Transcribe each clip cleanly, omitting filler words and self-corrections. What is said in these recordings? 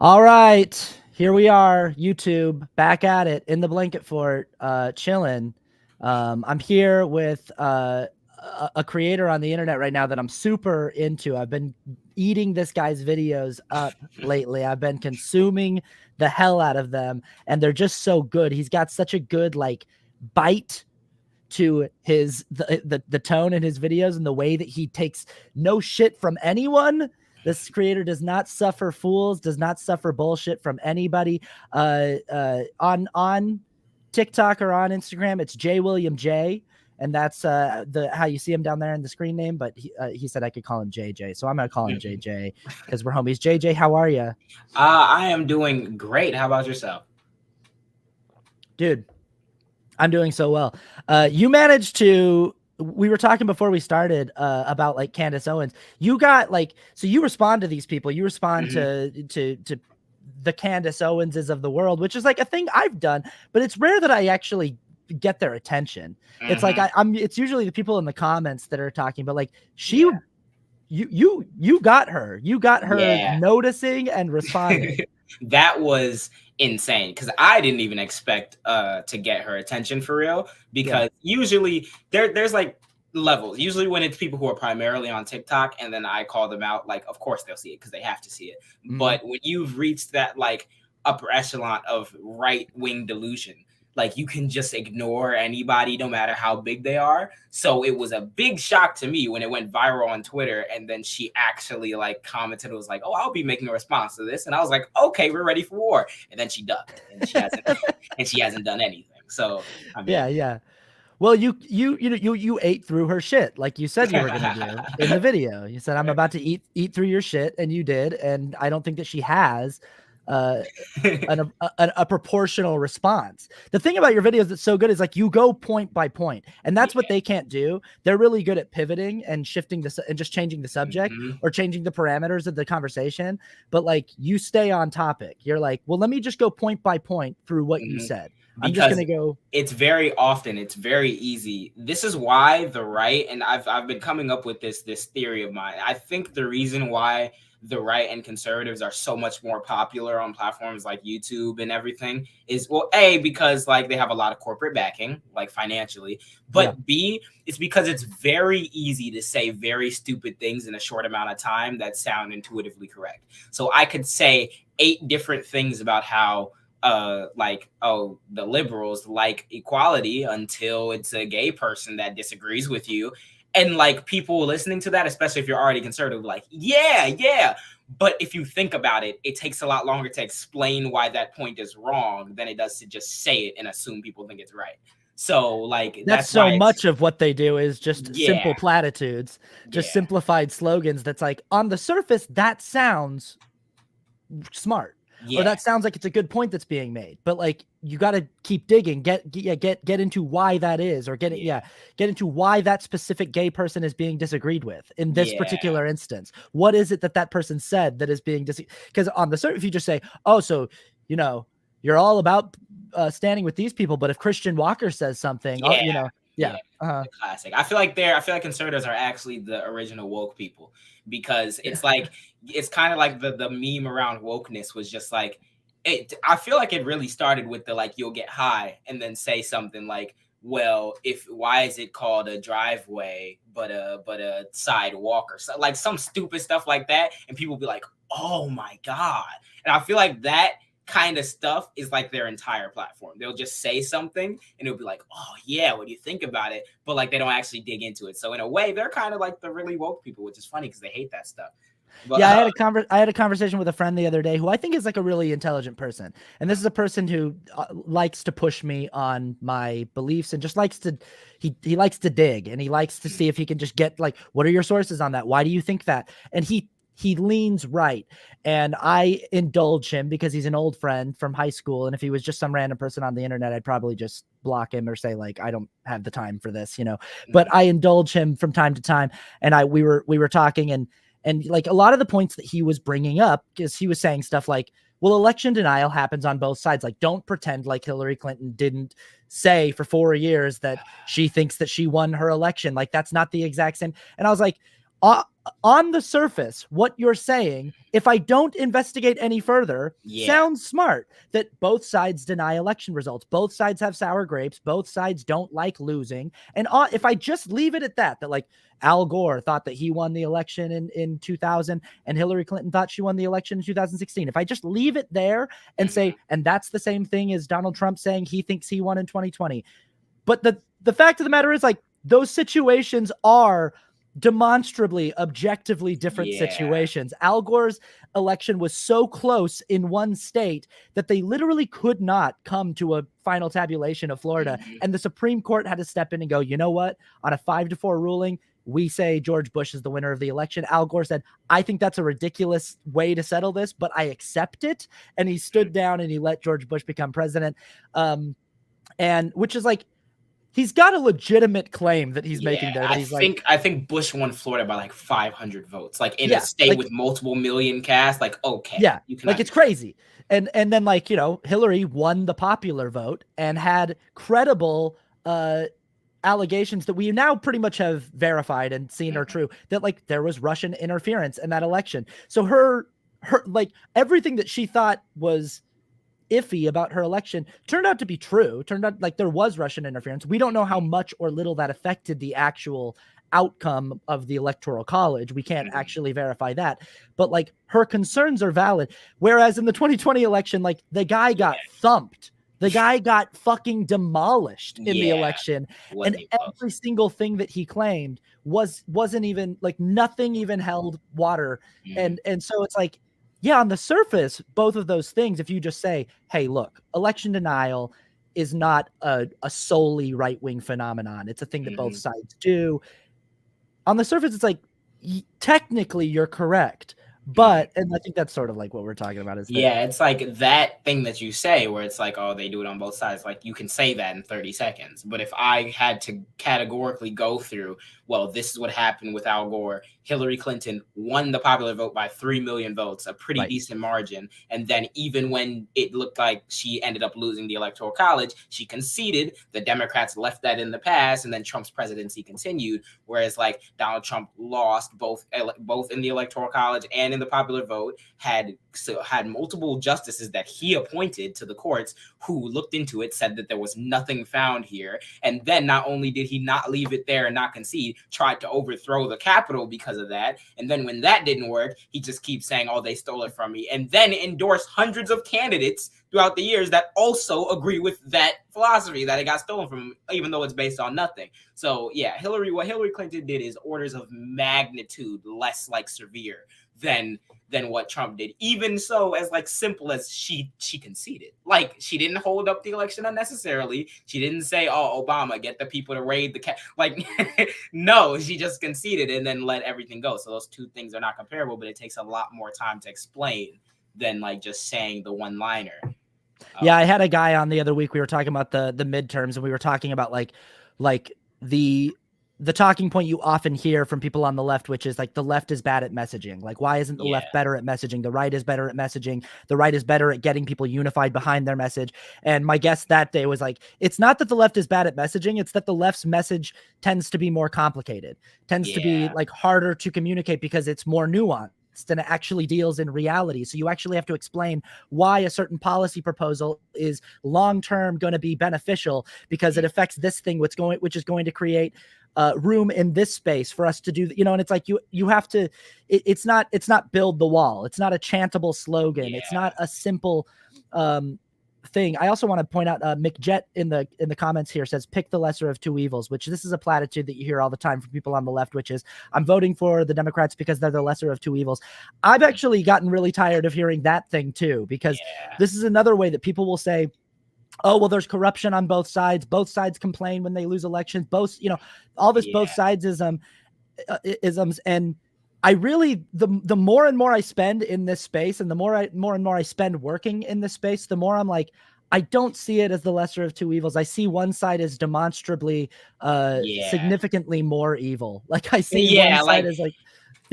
All right, here we are, YouTube, back at it in the blanket fort, chilling. I'm here with a creator on the internet right now that I'm super into. I've been eating this guy's videos up lately. I've been consuming the hell out of them, and they're just so good. He's got such a good like bite to the tone in his videos and the way that he takes no shit from anyone. This creator does not suffer fools, does not suffer bullshit from anybody. On TikTok or on Instagram, it's jwilliamj, and that's the how you see him down there in the screen name. But he said I could call him JJ, so I'm gonna call him JJ because we're homies. JJ, how are you? I am doing great. How about yourself? Dude, I'm doing so well. You managed to. We were talking before we started about like Candace Owens. You got like, so you respond to these people. You respond to the Candace Owenses of the world, which is like a thing I've done, but it's rare that I actually get their attention. It's like I'm. It's usually the people in the comments that are talking, but like she, you got her. You got her noticing and responding. That was insane because I didn't even expect to get her attention for real, because usually there's like levels. Usually when it's people who are primarily on TikTok and then I call them out, like of course they'll see it because they have to see it. But when you've reached that like upper echelon of right-wing delusion, like you can just ignore anybody no matter how big they are. So it was a big shock to me when it went viral on Twitter, and then she actually like commented, it was like, oh, I'll be making a response to this. And I was like, okay, we're ready for war. And then she ducked and she hasn't done anything. So I mean, yeah. Well, you ate through her shit like you said you were gonna do in the video. You said I'm about to eat through your shit, and you did. And I don't think that she has a proportional response. The thing about your videos that's so good is like you go point by point, and that's what they can't do. They're really good at pivoting and shifting this and just changing the subject or changing the parameters of the conversation. But like you stay on topic. You're like, well, let me just go point by point through what you said. I'm just gonna go. It's very easy. This is why the right, and I've been coming up with this theory of mine. I think the reason why the right and conservatives are so much more popular on platforms like YouTube and everything is, well, A, because like they have a lot of corporate backing, like financially, but B, it's because it's very easy to say very stupid things in a short amount of time that sound intuitively correct. So I could say 8 different things about how like, oh, the liberals like equality until it's a gay person that disagrees with you. And like people listening to that, especially if you're already conservative, like, yeah. But if you think about it, it takes a lot longer to explain why that point is wrong than it does to just say it and assume people think it's right. So like that's so much of what they do is just simple platitudes, just simplified slogans. That's like on the surface, that sounds smart. Or that sounds like it's a good point that's being made, but like you got to keep digging, get into why that is, or get into why that specific gay person is being disagreed with in this particular instance. What is it that person said that is being because on the surface, if you just say, oh, so you know you're all about standing with these people, but if Christian Walker says something, classic. I feel like conservatives are actually the original woke people, because it's like it's kind of like the meme around wokeness was just like it. I feel like it really started with the like you'll get high and then say something like, well, why is it called a driveway but a sidewalk, or so, like some stupid stuff like that, and people be like, oh my god. And I feel like that kind of stuff is like their entire platform. They'll just say something and it'll be like, oh yeah, what do you think about it? But like they don't actually dig into it. So in a way, they're kind of like the really woke people, which is funny because they hate that stuff. But, I had a conversation with a friend the other day who I think is like a really intelligent person, and this is a person who likes to push me on my beliefs and just likes to he likes to dig, and he likes to see if he can just get like, what are your sources on that? Why do you think that? And he leans right, and I indulge him because he's an old friend from high school, and if he was just some random person on the internet, I'd probably just block him or say like, I don't have the time for this, but I indulge him from time to time. And we were talking, and like a lot of the points that he was bringing up, because he was saying stuff like, well, election denial happens on both sides. Like, don't pretend like Hillary Clinton didn't say for 4 years that she thinks that she won her election. Like, that's not the exact same. And I was like, on the surface, what you're saying, if I don't investigate any further, sounds smart. That both sides deny election results. Both sides have sour grapes. Both sides don't like losing. And if I just leave it at that like Al Gore thought that he won the election in 2000 and Hillary Clinton thought she won the election in 2016. If I just leave it there and say, and that's the same thing as Donald Trump saying he thinks he won in 2020. But the fact of the matter is, like, those situations are demonstrably, objectively different situations. Al Gore's election was so close in one state that they literally could not come to a final tabulation of Florida. And the Supreme Court had to step in and go, you know what? On a 5-4 ruling, we say George Bush is the winner of the election. Al Gore said, I think that's a ridiculous way to settle this, but I accept it. And he stood down and he let George Bush become president. And which is like, he's got a legitimate claim that he's making there. That I think Bush won Florida by like 500 votes, like in a state with multiple million cast. Like, okay, you can, like, it's crazy. And then, like, you know, Hillary won the popular vote and had credible allegations that we now pretty much have verified and seen are true, that like there was Russian interference in that election. So her like everything that she thought was iffy about her election turned out to be true. Turned out like there was Russian interference. We don't know how much or little that affected the actual outcome of the Electoral College. We can't actually verify that, but like her concerns are valid. Whereas in the 2020 election, like the guy got thumped. The guy got fucking demolished in the election. And every single thing that he claimed wasn't even like, nothing even held water. And so it's like, yeah, on the surface, both of those things, if you just say, hey, look, election denial is not a solely right-wing phenomenon. It's a thing that both sides do. On the surface, it's like, technically you're correct. But, and I think that's sort of like what we're talking about. Is it's like that thing that you say where it's like, oh, they do it on both sides. Like, you can say that in 30 seconds. But if I had to categorically go through, well, this is what happened with Al Gore. Hillary Clinton won the popular vote by 3 million votes, a pretty decent margin. And then even when it looked like she ended up losing the Electoral College, she conceded. The Democrats left that in the past, and then Trump's presidency continued. Whereas like Donald Trump lost both in the Electoral College and in the popular vote, had multiple justices that he appointed to the courts who looked into it, said that there was nothing found here. And then not only did he not leave it there and not concede, tried to overthrow the Capitol because of that. And then when that didn't work, he just keeps saying, oh, they stole it from me. And then endorsed hundreds of candidates throughout the years that also agree with that philosophy, that it got stolen from him, even though it's based on nothing. So yeah, what Hillary Clinton did is orders of magnitude less like severe than what Trump did. Even so, as like simple as she conceded. Like, she didn't hold up the election unnecessarily. She didn't say, oh, Obama, get the people to raid the like, no, she just conceded and then let everything go. So those two things are not comparable, but it takes a lot more time to explain than like just saying the one-liner. Yeah, I had a guy on the other week. We were talking about the midterms, and we were talking about like the talking point you often hear from people on the left, which is like the left is bad at messaging. Like, why isn't the left better at messaging? The right is better at messaging. The right is better at getting people unified behind their message. And my guest that day was like, it's not that the left is bad at messaging. It's that the left's message tends to be more complicated, tends to be like harder to communicate because it's more nuanced and it actually deals in reality. So you actually have to explain why a certain policy proposal is long-term going to be beneficial because it affects this thing, which is going to create room in this space for us to do, you know. And it's like you have to. It's not build the wall. It's not a chantable slogan. It's not a simple thing. I also want to point out McJet in the comments here says pick the lesser of two evils, which this is a platitude that you hear all the time from people on the left, which is I'm voting for the Democrats because they're the lesser of two evils. I've actually gotten really tired of hearing that thing too, because this is another way that people will say, oh, well, there's corruption on both sides. Both sides complain when they lose elections. Both, you know, all this both sides isms. And I really, the more and more I spend in this space, and the more and more I spend working in this space, the more I'm like, I don't see it as the lesser of two evils. I see one side as demonstrably, significantly more evil. Like I see one side as like.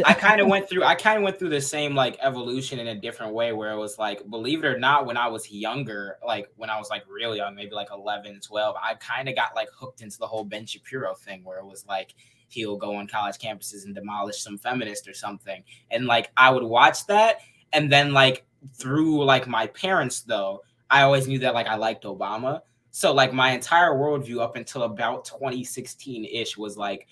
I kind of went through the same like evolution in a different way, where it was like, believe it or not, when I was younger, like when I was like real young, maybe like 11, 12, I kind of got like hooked into the whole Ben Shapiro thing, where it was like, he'll go on college campuses and demolish some feminist or something. And like I would watch that, and then like through like my parents though, I always knew that like I liked Obama. So like my entire worldview up until about 2016-ish was like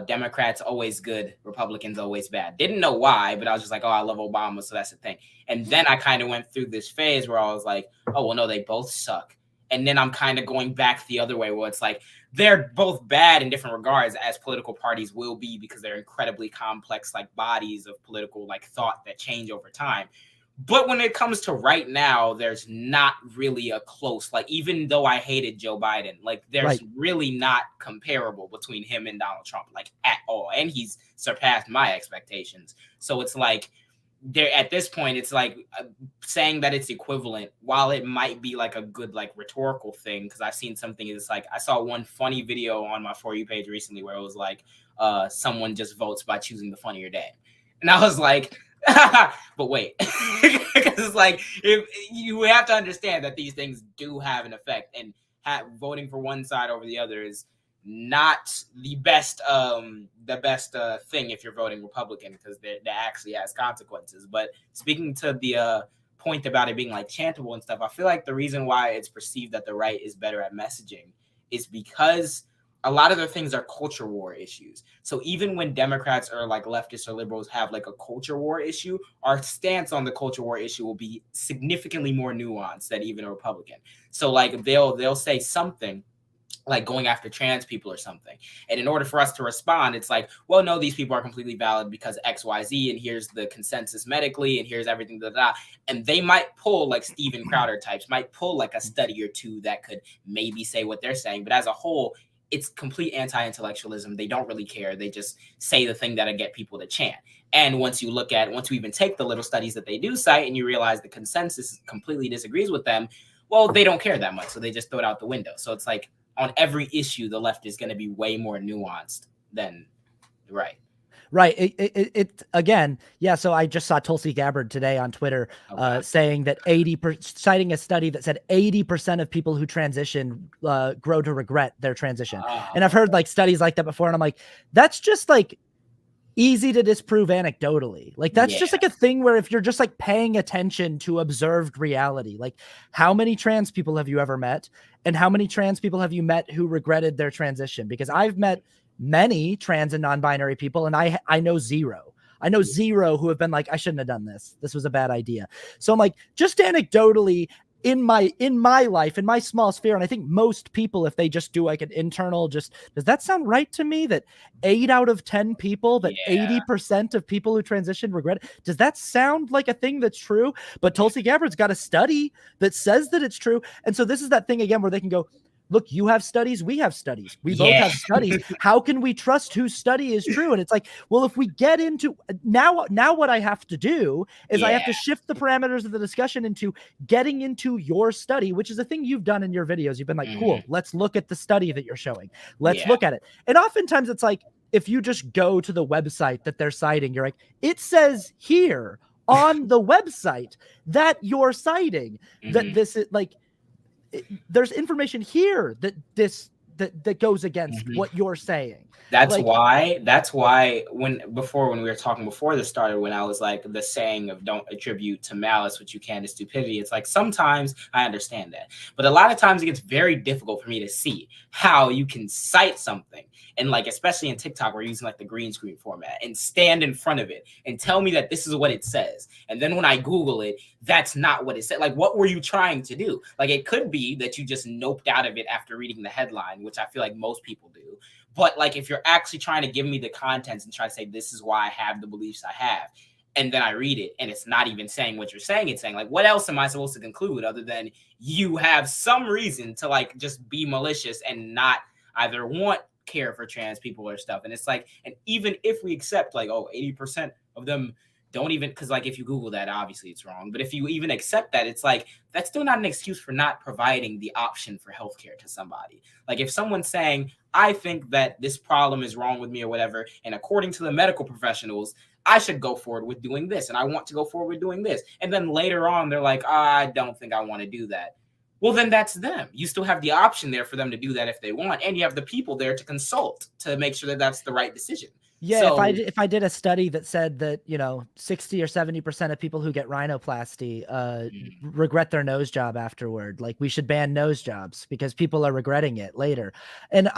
Democrats always good, Republicans always bad. Didn't know why, but I was just like, oh, I love Obama, so that's the thing. And then I kind of went through this phase where I was like, oh, well, no, they both suck. And then I'm kind of going back the other way where it's like they're both bad in different regards, as political parties will be, because they're incredibly complex like bodies of political like thought that change over time. But when it comes to right now, there's not really a close, like, even though I hated Joe Biden, like, there's really not comparable between him and Donald Trump, like, at all. And he's surpassed my expectations. So it's like, there at this point, it's like saying that it's equivalent, while it might be like a good, like, rhetorical thing, because I've seen something, it's like, I saw one funny video on my For You page recently where it was like, someone just votes by choosing the funnier day. And I was like, but wait, because it's like, if you have to understand that these things do have an effect, and voting for one side over the other is not the best thing if you're voting Republican, because that actually has consequences. But speaking to the point about it being like chantable and stuff, I feel like the reason why it's perceived that the right is better at messaging is because a lot of their things are culture war issues. So even when Democrats or like leftists or liberals have like a culture war issue, our stance on the culture war issue will be significantly more nuanced than even a Republican. So like they'll say something like going after trans people or something, and in order for us to respond, it's like, well, no, these people are completely valid because XYZ, and here's the consensus medically, and here's everything, and they might pull like Steven Crowder types, might pull like a study or two that could maybe say what they're saying, but as a whole, it's complete anti-intellectualism. They don't really care. They just say the thing that'll get people to chant. And once you even take the little studies that they do cite and you realize the consensus completely disagrees with them, well, they don't care that much. So they just throw it out the window. So it's like on every issue, the left is going to be way more nuanced than the right. Right. It again, yeah. So I just saw Tulsi Gabbard today on Twitter saying that citing a study that said 80% of people who transition grow to regret their transition. And I've heard like studies like that before, and I'm like, that's just like easy to disprove anecdotally. Like that's just like a thing where if you're just like paying attention to observed reality, like how many trans people have you ever met, and how many trans people have you met who regretted their transition? Because I've met many trans and non-binary people, and I know zero. I know zero who have been like, I shouldn't have done this. This was a bad idea. So I'm like, just anecdotally in my life, in my small sphere, and I think most people, if they just do like an internal, does that sound right to me? That 8 out of 10 people, that 80% of people who transition regret it. Does that sound like a thing that's true? But Tulsi Gabbard's got a study that says that it's true. And so this is that thing again where they can go, look, you have studies, we have studies. We both have studies. How can we trust whose study is true? And it's like, well, if we get into now what I have to do is I have to shift the parameters of the discussion into getting into your study, which is a thing you've done in your videos. You've been like, cool, let's look at the study that you're showing. Let's look at it. And oftentimes it's like, if you just go to the website that they're citing, you're like, it says here on the website that you're citing that this is like, there's information here that goes against what you're saying. That's why when we were talking before this started, when I was like the saying of don't attribute to malice what you can to stupidity, it's like sometimes I understand that, but a lot of times it gets very difficult for me to see how you can cite something, and like especially in TikTok we're using like the green screen format, and stand in front of it and tell me that this is what it says, and then when I Google it, that's not what it said. Like, what were you trying to do? Like, it could be that you just noped out of it after reading the headline, which I feel like most people do. But like, if you're actually trying to give me the contents and try to say, this is why I have the beliefs I have, and then I read it and it's not even saying what you're saying, it's saying like, what else am I supposed to conclude other than you have some reason to like just be malicious and not either care for trans people or stuff. And it's like, and even if we accept like, 80% of them don't even, because like if you Google that, obviously it's wrong. But if you even accept that, it's like, that's still not an excuse for not providing the option for healthcare to somebody. Like if someone's saying, I think that this problem is wrong with me or whatever, and according to the medical professionals, I should go forward with doing this, and I want to go forward with doing this. And then later on, they're like, I don't think I want to do that. Well, then that's them. You still have the option there for them to do that if they want, and you have the people there to consult to make sure that that's the right decision. Yeah, So if I did a study that said that, you know, 60 or 70% of people who get rhinoplasty regret their nose job afterward, like we should ban nose jobs because people are regretting it later. And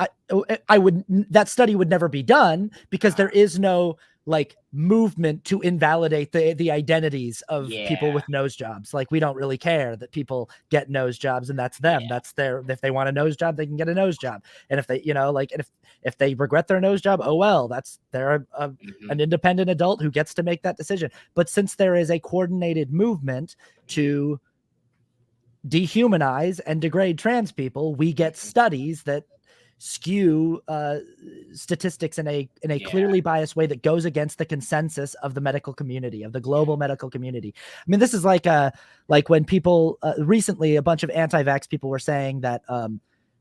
I would, that study would never be done because there is no like movement to invalidate the identities of people with nose jobs. Like we don't really care that people get nose jobs and that's them. That's their, if they want a nose job, they can get a nose job. And if they, you know, like, and if they regret their nose job, oh well, that's they're an independent adult who gets to make that decision. But since there is a coordinated movement to dehumanize and degrade trans people, we get studies that skew statistics in a clearly biased way that goes against the consensus of the medical community, of the global medical community. I mean, this is like when people recently, a bunch of anti-vax people were saying that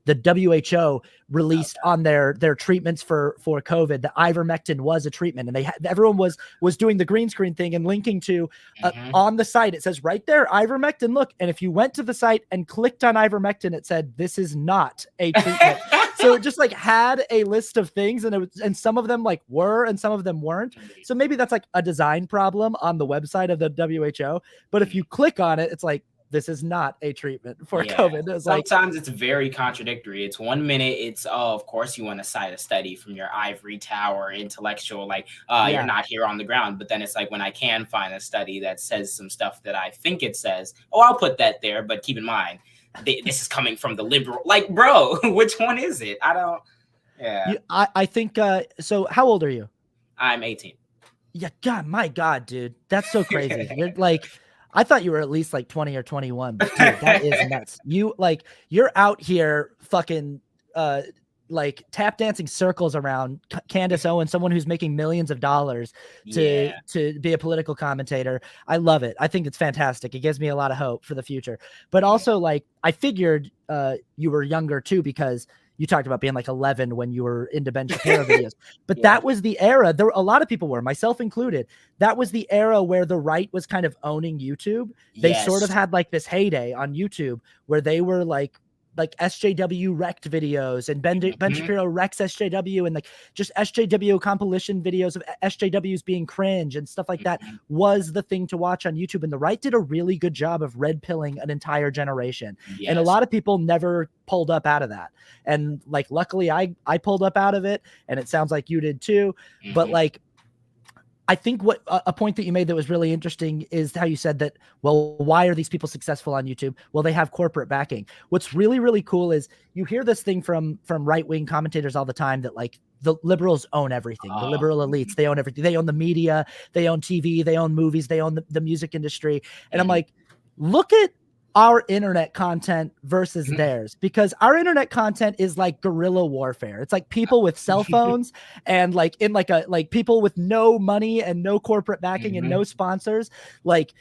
the WHO released on their treatments for COVID, the ivermectin was a treatment, and everyone was doing the green screen thing and linking to on the site. It says right there, ivermectin. Look, and if you went to the site and clicked on ivermectin, it said this is not a treatment. So it just like had a list of things, and some of them like were, and some of them weren't. So maybe that's like a design problem on the website of the WHO. But if you click on it, it's like, this is not a treatment for COVID. It's sometimes it's very contradictory. It's 1 minute, it's, oh, of course you want to cite a study from your ivory tower intellectual, like, you're not here on the ground. But then it's like when I can find a study that says some stuff that I think it says, oh, I'll put that there. But keep in mind, this is coming from the liberal. Like, bro, which one is it? I don't. Yeah. I think. So how old are you? I'm 18. Yeah. God, my God, dude, that's so crazy. You're like. I thought you were at least like 20 or 21, but dude, that is nuts. You're out here fucking like tap dancing circles around Candace Owens, someone who's making millions of dollars to be a political commentator. I love it. I think it's fantastic. It gives me a lot of hope for the future. But also, like, I figured you were younger too, because you talked about being like 11 when you were into Ben Shapiro videos, but that was the era. There a lot of people were, myself included. That was the era where the right was kind of owning YouTube. They sort of had like this heyday on YouTube where they were like SJW wrecked videos, and Ben Shapiro wrecks SJW, and like just SJW compilation videos of SJWs being cringe and stuff like that was the thing to watch on YouTube. And the right did a really good job of red pilling an entire generation. And a lot of people never pulled up out of that. And like, luckily I pulled up out of it, and it sounds like you did too. But like, I think what a point that you made that was really interesting is how you said that, well, why are these people successful on YouTube? Well, they have corporate backing. What's really, really cool is you hear this thing from right-wing commentators all the time that like the liberals own everything. The liberal elites, they own everything. They own the media, they own TV, they own movies, they own the music industry. And I'm like, look at our internet content versus theirs, because our internet content is like guerrilla warfare. It's like people with cell phones and like in like people with no money and no corporate backing and no sponsors, like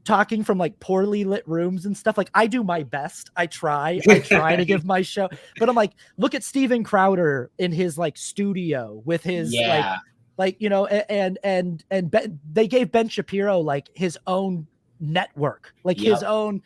talking from like poorly lit rooms and stuff. Like, I do my best. I try to give my show, but I'm like, look at Steven Crowder in his like studio with his like, you know, and they gave Ben Shapiro like his own network, like his own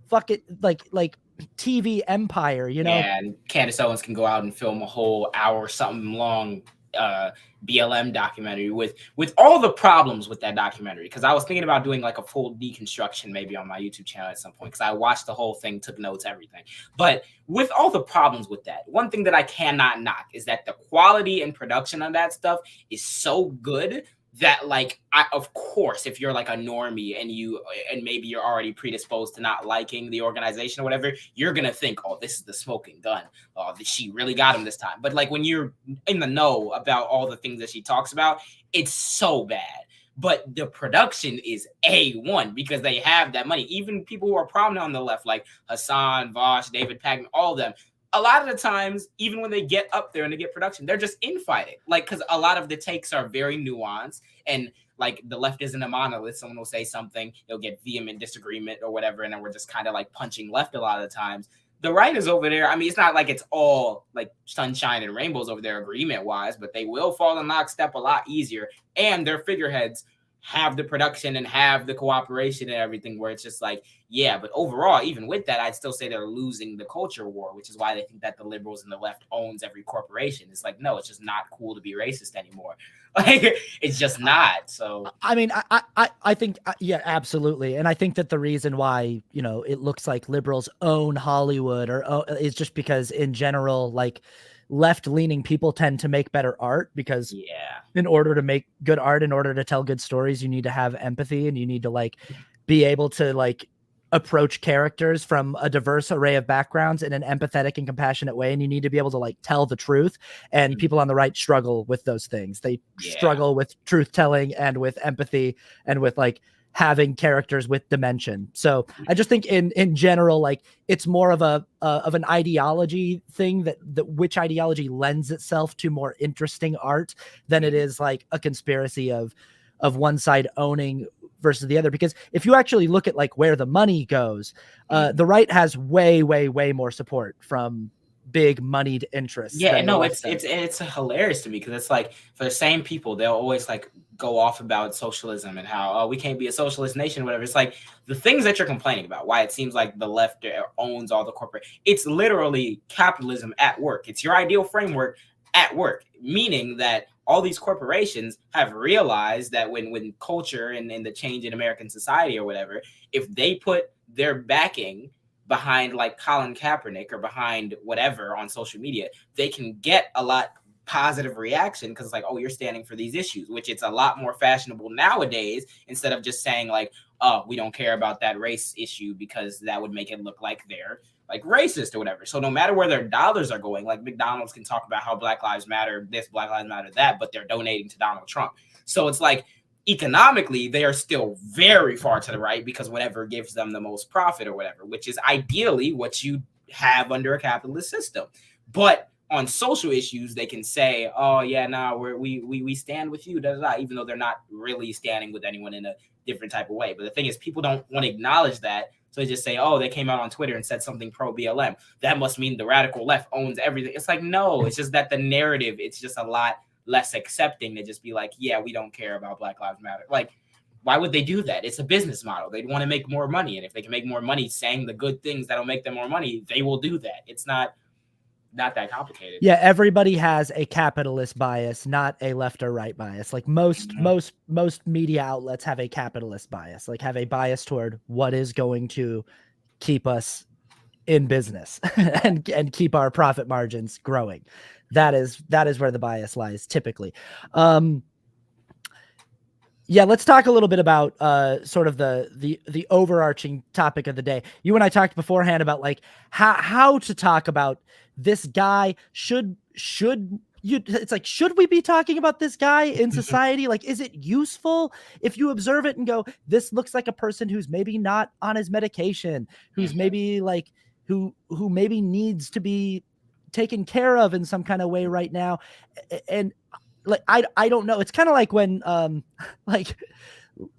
fucking like TV empire, you know? Yeah, and Candace Owens can go out and film a whole hour something long BLM documentary with all the problems with that documentary. Because I was thinking about doing like a full deconstruction maybe on my YouTube channel at some point, because I watched the whole thing, took notes, everything. But with all the problems with that, one thing that I cannot knock is that the quality and production of that stuff is so good that, like, of course, if you're like a normie and maybe you're already predisposed to not liking the organization or whatever, you're gonna think, oh, this is the smoking gun. Oh, she really got him this time. But like, when you're in the know about all the things that she talks about, it's so bad. But the production is A1 because they have that money. Even people who are prominent on the left, like Hassan, Vosh, David Pagman, all of them, a lot of the times, even when they get up there and they get production, they're just infighting. Like, because a lot of the takes are very nuanced, and like the left isn't a monolith. Someone will say something, they'll get vehement disagreement or whatever, and then we're just kind of like punching left a lot of the times. The right is over there. I mean, it's not like it's all like sunshine and rainbows over there agreement wise, but they will fall in lockstep a lot easier. And their figureheads have the production and have the cooperation and everything, where it's just like, yeah, but overall, even with that, I'd still say they're losing the culture war, which is why they think that the liberals and the left owns every corporation. It's like, no, it's just not cool to be racist anymore. Like, it's just not. So I mean, I think, yeah, absolutely. And I think that the reason why, you know, it looks like liberals own Hollywood is just because in general, like, left-leaning people tend to make better art, because yeah, in order to make good art, in order to tell good stories, you need to have empathy, and you need to like be able to like approach characters from a diverse array of backgrounds in an empathetic and compassionate way. And you need to be able to like tell the truth. And people on the right struggle with those things. They struggle with truth telling and with empathy and with like having characters with dimension. So I just think in general, like, it's more of an ideology thing, that which ideology lends itself to more interesting art than it is like a conspiracy of one side owning versus the other. Because if you actually look at like where the money goes, the right has way more support from big moneyed interests. Yeah, no, it's hilarious to me, because it's like, for the same people, they'll always like go off about socialism and how, oh, we can't be a socialist nation, whatever. It's like the things that you're complaining about, why it seems like the left owns all the corporate. It's literally capitalism at work. It's your ideal framework at work, meaning that all these corporations have realized that when culture and the change in American society or whatever, if they put their backing behind like Colin Kaepernick or behind whatever on social media, they can get a lot positive reaction, because it's like, oh, you're standing for these issues, which it's a lot more fashionable nowadays, instead of just saying like, oh, we don't care about that race issue, because that would make it look like they're like racist or whatever. So no matter where their dollars are going, like McDonald's can talk about how Black Lives Matter this, Black Lives Matter that, but they're donating to Donald Trump. So it's like, economically, they are still very far to the right, because whatever gives them the most profit or whatever, which is ideally what you have under a capitalist system. But on social issues, they can say, oh yeah, no, we stand with you, even though they're not really standing with anyone in a different type of way. But the thing is, people don't want to acknowledge that. So they just say, oh, they came out on Twitter and said something pro BLM. That must mean the radical left owns everything. It's like, no, it's just that the narrative, it's just a lot less accepting to just be like, yeah, we don't care about Black Lives Matter. Like, why would they do that? It's a business model. They'd want to make more money. And if they can make more money saying the good things that'll make them more money, they will do that. It's not that complicated. Yeah, everybody has a capitalist bias, not a left or right bias. Like most media outlets have a capitalist bias, like have a bias toward what is going to keep us in business and keep our profit margins growing. That is where the bias lies typically. Yeah, let's talk a little bit about sort of the overarching topic of the day. You and I talked beforehand about like how to talk about this guy. It's like, should we be talking about this guy in society? Like, is it useful if you observe it and go, this looks like a person who's maybe not on his medication, who's maybe like who maybe needs to be taken care of in some kind of way right now. And like, I don't know. It's kind of like when like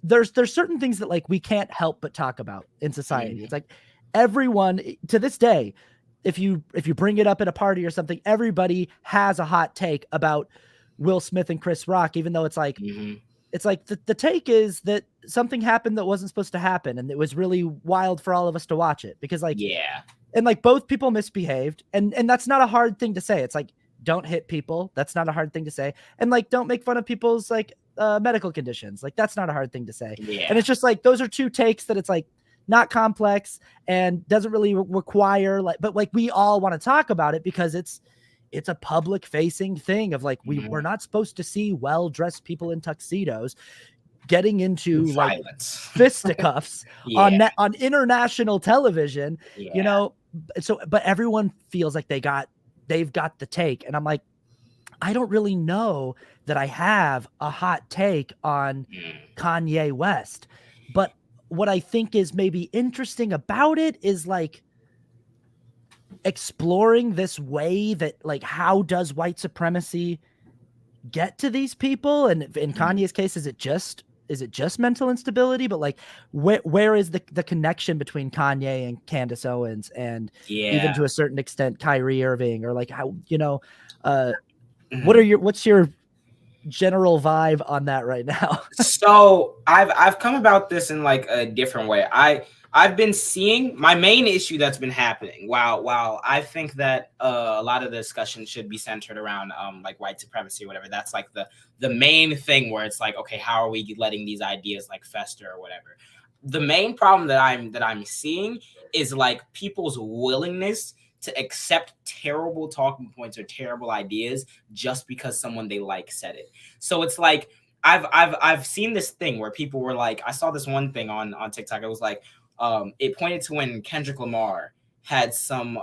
there's certain things that like we can't help but talk about in society. It's like everyone to this day, if you bring it up at a party or something, everybody has a hot take about Will Smith and Chris Rock, even though it's like it's like the take is that something happened that wasn't supposed to happen, and it was really wild for all of us to watch it, because like, and like both people misbehaved, and that's not a hard thing to say. It's like, don't hit people. That's not a hard thing to say. And like, don't make fun of people's like medical conditions. Like, that's not a hard thing to say. And it's just like, those are two takes that it's like not complex and doesn't really require like, but like we all want to talk about it because it's a public facing thing of like, we're not supposed to see well-dressed people in tuxedos getting into like fisticuffs on international television, you know? So, but everyone feels like they've got the take. And I'm like, I don't really know that I have a hot take on Kanye West. But what I think is maybe interesting about it is like exploring this way that like, how does white supremacy get to these people? And in Kanye's case, is it just mental instability? But like, where is the connection between Kanye and Candace Owens, and even to a certain extent Kyrie Irving, or like how, you know, what's your general vibe on that right now? So I've come about this in like a different way. I've been seeing my main issue that's been happening. While I think that a lot of the discussion should be centered around like white supremacy or whatever. That's like the main thing where it's like, okay, how are we letting these ideas like fester or whatever? The main problem that I'm seeing is like people's willingness to accept terrible talking points or terrible ideas just because someone they like said it. So it's like I've seen this thing where people were like, I saw this one thing on TikTok. It was like, it pointed to when Kendrick Lamar had some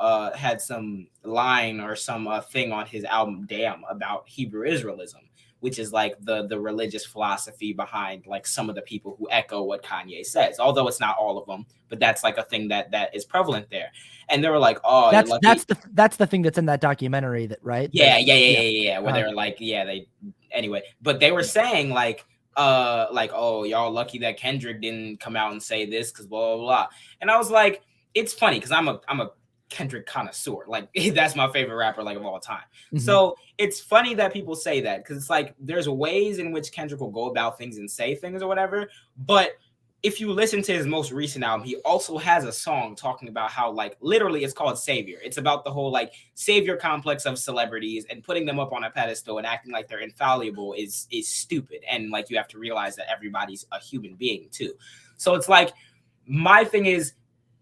line or some thing on his album Damn about Hebrew Israelism, which is like the religious philosophy behind like some of the people who echo what Kanye says, although it's not all of them, but that's like a thing that is prevalent there. And they were like, oh, you're lucky. That's the thing that's in that documentary, that right? Yeah. Where they're like, yeah, they anyway, but they were saying like oh, y'all lucky that Kendrick didn't come out and say this because blah blah blah. And I was like, it's funny because I'm a Kendrick connoisseur. Like that's my favorite rapper like of all time. Mm-hmm. So it's funny that people say that because it's like there's ways in which Kendrick will go about things and say things or whatever. But if you listen to his most recent album, he also has a song talking about how like literally it's called Savior. It's about the whole like savior complex of celebrities and putting them up on a pedestal and acting like they're infallible is stupid. And like you have to realize that everybody's a human being too. So it's like my thing is,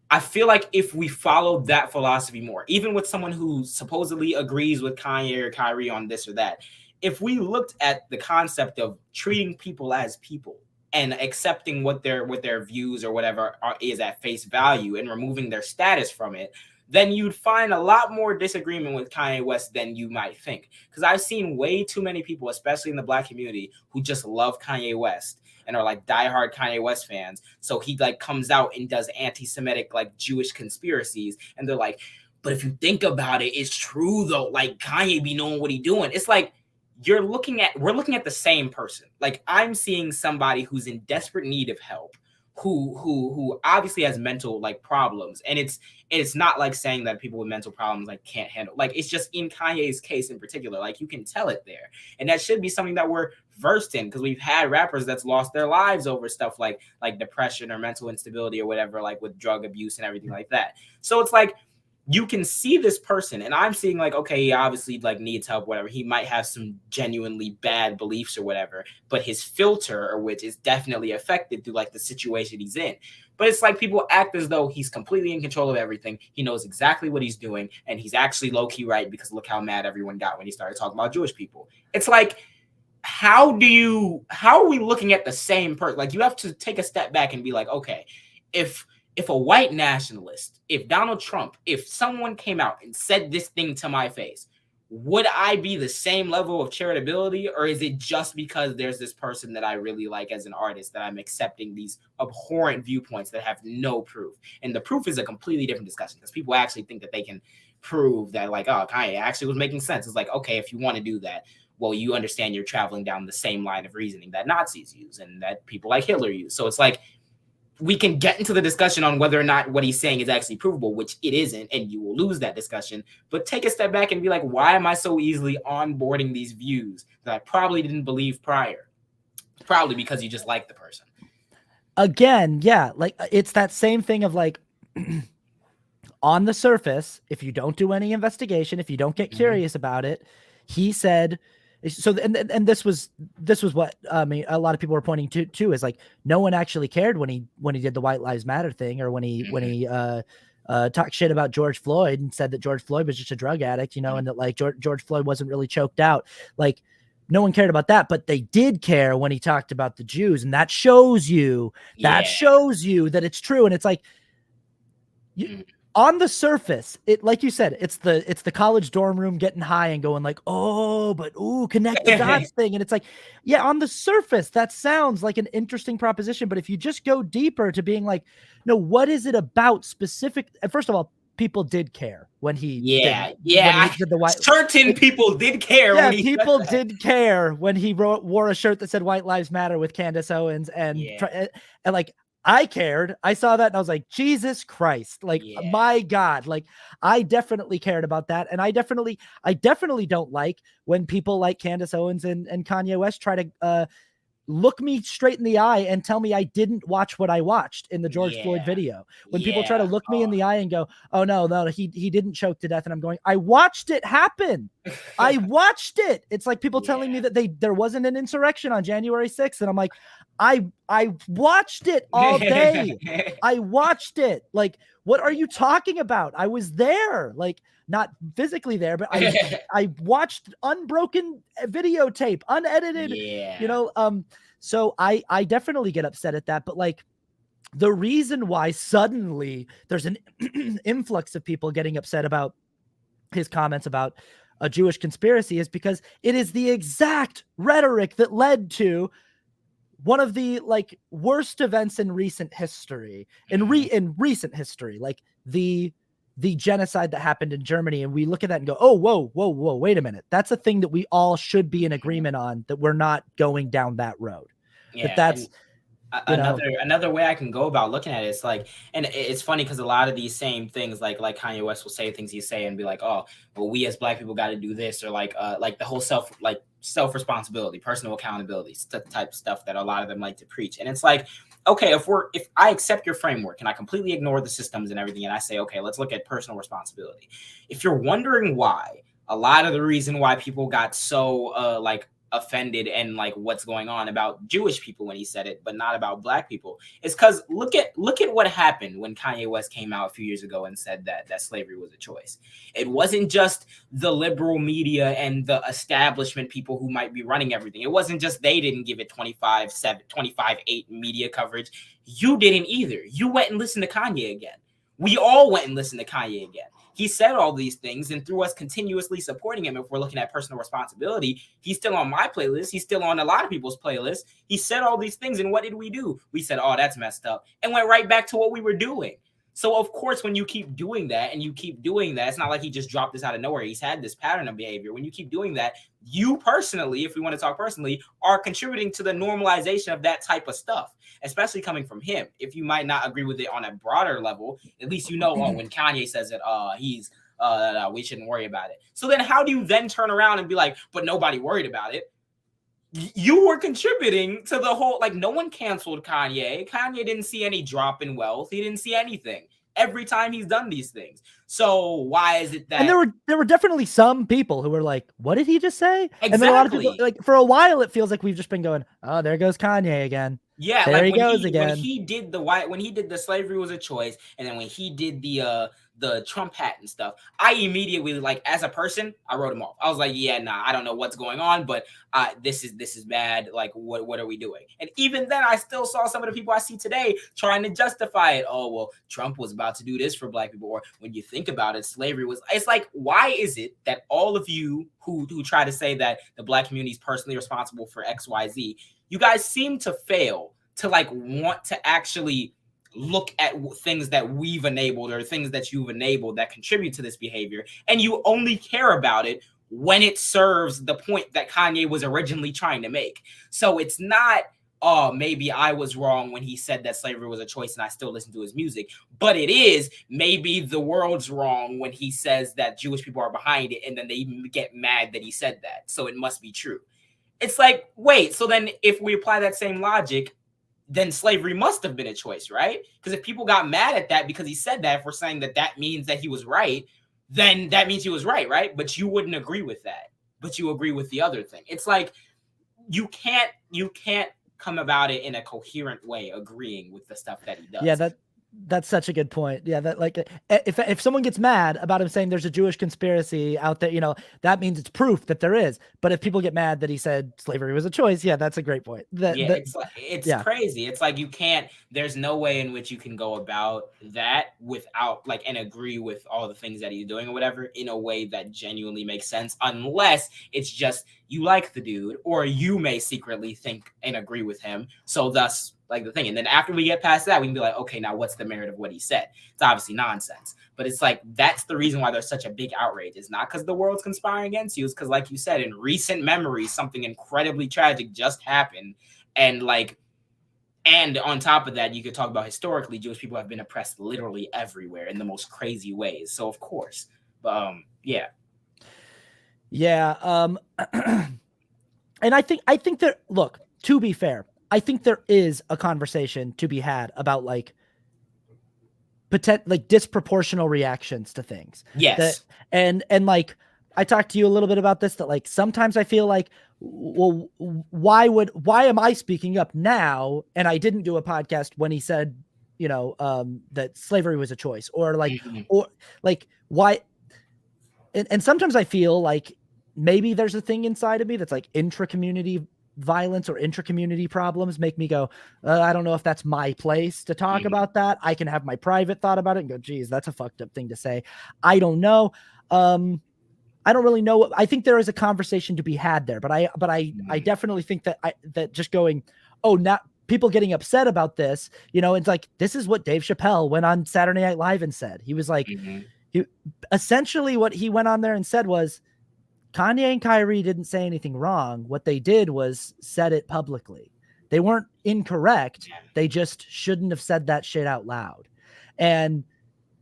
I feel like if we follow that philosophy more, even with someone who supposedly agrees with Kanye or Kyrie on this or that, if we looked at the concept of treating people as people and accepting what their views or whatever is at face value and removing their status from it, then you'd find a lot more disagreement with Kanye West than you might think. Because I've seen way too many people, especially in the Black community, who just love Kanye West and are like diehard Kanye West fans. So he like comes out and does anti-Semitic like Jewish conspiracies, and they're like, but if you think about it, it's true though. Like Kanye be knowing what he doing. It's like we're looking at the same person. Like I'm seeing somebody who's in desperate need of help, who obviously has mental like problems, and it's not like saying that people with mental problems like can't handle, like it's just in Kanye's case in particular, like you can tell it there, and that should be something that we're versed in because we've had rappers that's lost their lives over stuff like depression or mental instability or whatever, like with drug abuse and everything like that. So it's like you can see this person, and I'm seeing like, okay, he obviously like needs help, whatever. He might have some genuinely bad beliefs or whatever, but his filter, or which is definitely affected through like the situation he's in. But it's like people act as though he's completely in control of everything. He knows exactly what he's doing, and he's actually low key right because look how mad everyone got when he started talking about Jewish people. It's like, how are we looking at the same person? Like you have to take a step back and be like, okay, if a white nationalist, if Donald Trump, if someone came out and said this thing to my face, would I be the same level of charitability, or is it just because there's this person that I really like as an artist that I'm accepting these abhorrent viewpoints that have no proof? And the proof is a completely different discussion because people actually think that they can prove that like, oh, Kanye actually was making sense. It's like, okay, if you want to do that, well, you understand you're traveling down the same line of reasoning that Nazis use and that people like Hitler use. So it's like, we can get into the discussion on whether or not what he's saying is actually provable, which it isn't, and you will lose that discussion. But take a step back and be like, why am I so easily onboarding these views that I probably didn't believe prior? Probably because you just like the person. Again, yeah, like it's that same thing of like, on the surface, if you don't do any investigation, if you don't get curious about it, he said. So and this was what I mean. A lot of people were pointing to too, is like no one actually cared when he did the White Lives Matter thing, or when he talked shit about George Floyd and said that George Floyd was just a drug addict, you know, and that like George Floyd wasn't really choked out. Like no one cared about that, but they did care when he talked about the Jews, and that shows you that it's true. And it's like on the surface, it, like you said, it's the college dorm room getting high and going like, oh, but connect the dots thing. And it's like, yeah, on the surface, that sounds like an interesting proposition. But if you just go deeper to being like, no, what is it about specific? First of all, people did care when he did the white. Certain people did care. Yeah, when he people did care when he wore a shirt that said White Lives Matter with Candace Owens and like, I cared. I saw that and I was like, Jesus Christ, like Yeah. my God, like I definitely cared about that. And I definitely don't like when people like Candace Owens and Kanye West try to look me straight in the eye and tell me I didn't watch what I watched in the George Floyd Yeah. video. When people try to Yeah. look me in the eye and go, oh no, he didn't choke to death. And I'm going, I watched it happen. I watched it. It's like people telling me Yeah. that there wasn't an insurrection on January 6th. And I'm like, I watched it all day. I watched it. Like, what are you talking about? I was there. Like, not physically there, but I watched unbroken videotape, unedited, Yeah. so I definitely get upset at that. But like the reason why suddenly there's an influx of people getting upset about his comments about a Jewish conspiracy is because it is the exact rhetoric that led to one of the like worst events in recent history, in recent history, like the genocide that happened in Germany. And we look at that and go, oh, whoa, wait a minute. That's a thing that we all should be in agreement on, that we're not going down that road. Yeah. That's, another way I can go about looking at it is like, and it's funny because a lot of these same things, like Kanye West will say things he say and be like, oh, well, we as Black people got to do this, or like the whole self responsibility, personal accountability type stuff that a lot of them like to preach. And it's like, okay, if I accept your framework and I completely ignore the systems and everything, and I say, okay, let's look at personal responsibility. If you're wondering why, a lot of the reason why people got so offended and like what's going on about Jewish people when he said it, but not about Black people, is because look at what happened when Kanye West came out a few years ago and said that slavery was a choice. It wasn't just the liberal media and the establishment people who might be running everything. It wasn't just they didn't give it 25/8 media coverage. You didn't either. You went and listened to Kanye again. We all went and listened to Kanye again. He said all these things, and through us continuously supporting him, if we're looking at personal responsibility, he's still on my playlist. He's still on a lot of people's playlists. He said all these things, and what did we do? We said, oh, that's messed up, and went right back to what we were doing. So, of course, when you keep doing that and you keep doing that, it's not like he just dropped this out of nowhere. He's had this pattern of behavior. When you keep doing that, you personally, if we want to talk personally, are contributing to the normalization of that type of stuff, especially coming from him. If you might not agree with it on a broader level, at least you know, oh, when Kanye says it, we shouldn't worry about it. So then how do you then turn around and be like, but nobody worried about it? You were contributing to the whole, like, no one canceled Kanye. Kanye didn't see any drop in wealth. He didn't see anything every time he's done these things. So why is it that? And there were definitely some people who were like, what did he just say? Exactly. And then a lot of people, like, for a while, it feels like we've just been going, oh, there goes Kanye again. Yeah, there like he goes again. When he did the slavery was a choice, and then when he did the Trump hat and stuff, I immediately, like, as a person, I wrote him off. I was like, yeah, nah, I don't know what's going on, but this is bad. Like, what are we doing? And even then, I still saw some of the people I see today trying to justify it. Oh, well, Trump was about to do this for Black people, or when you think about it, slavery was. It's like, why is it that all of you who try to say that the Black community is personally responsible for XYZ, you guys seem to fail to like want to actually look at things that we've enabled or things that you've enabled that contribute to this behavior, and you only care about it when it serves the point that Kanye was originally trying to make. So it's not, oh, maybe I was wrong when he said that slavery was a choice and I still listen to his music, but it is, maybe the world's wrong when he says that Jewish people are behind it, and then they get mad that he said that, so it must be true. It's like, wait, so then if we apply that same logic, then slavery must have been a choice, right? Because if people got mad at that because he said that, if we're saying that means that he was right, then that means he was right? But you wouldn't agree with that. But you agree with the other thing. It's like you can't come about it in a coherent way, agreeing with the stuff that he does. Yeah, that's such a good point. Yeah, that, like, if someone gets mad about him saying there's a Jewish conspiracy out there, that means it's proof that there is. But if people get mad that he said slavery was a choice, yeah, that's a great point. It's crazy. It's like there's no way in which you can go about that without and agree with all the things that he's doing or whatever in a way that genuinely makes sense, unless it's just you like the dude, or you may secretly think and agree with him. So thus, like, the thing. And then after we get past that, we can be like, okay, now what's the merit of what he said? It's obviously nonsense. But it's like, that's the reason why there's such a big outrage. It's not because the world's conspiring against you. It's because, like you said, in recent memory, something incredibly tragic just happened. And And on top of that, you could talk about historically, Jewish people have been oppressed literally everywhere in the most crazy ways. So of course, but yeah. Yeah. And I think that, look, to be fair, I think there is a conversation to be had about like disproportional reactions to things. Yes. And like I talked to you a little bit about this, that like sometimes I feel like, well, why am I speaking up now and I didn't do a podcast when he said, that slavery was a choice, or like, or like why? And sometimes I feel like maybe there's a thing inside of me that's like intra-community violence or intra-community problems make me go, I don't know if that's my place to talk about that. I can have my private thought about it and go, geez, that's a fucked up thing to say. I don't know. I don't really know. I think there is a conversation to be had there, but I definitely think that that just going, oh, now people getting upset about this, it's like, this is what Dave Chappelle went on Saturday Night Live and said. He was like, essentially what he went on there and said was, Kanye and Kyrie didn't say anything wrong. What they did was said it publicly. They weren't incorrect. They just shouldn't have said that shit out loud. And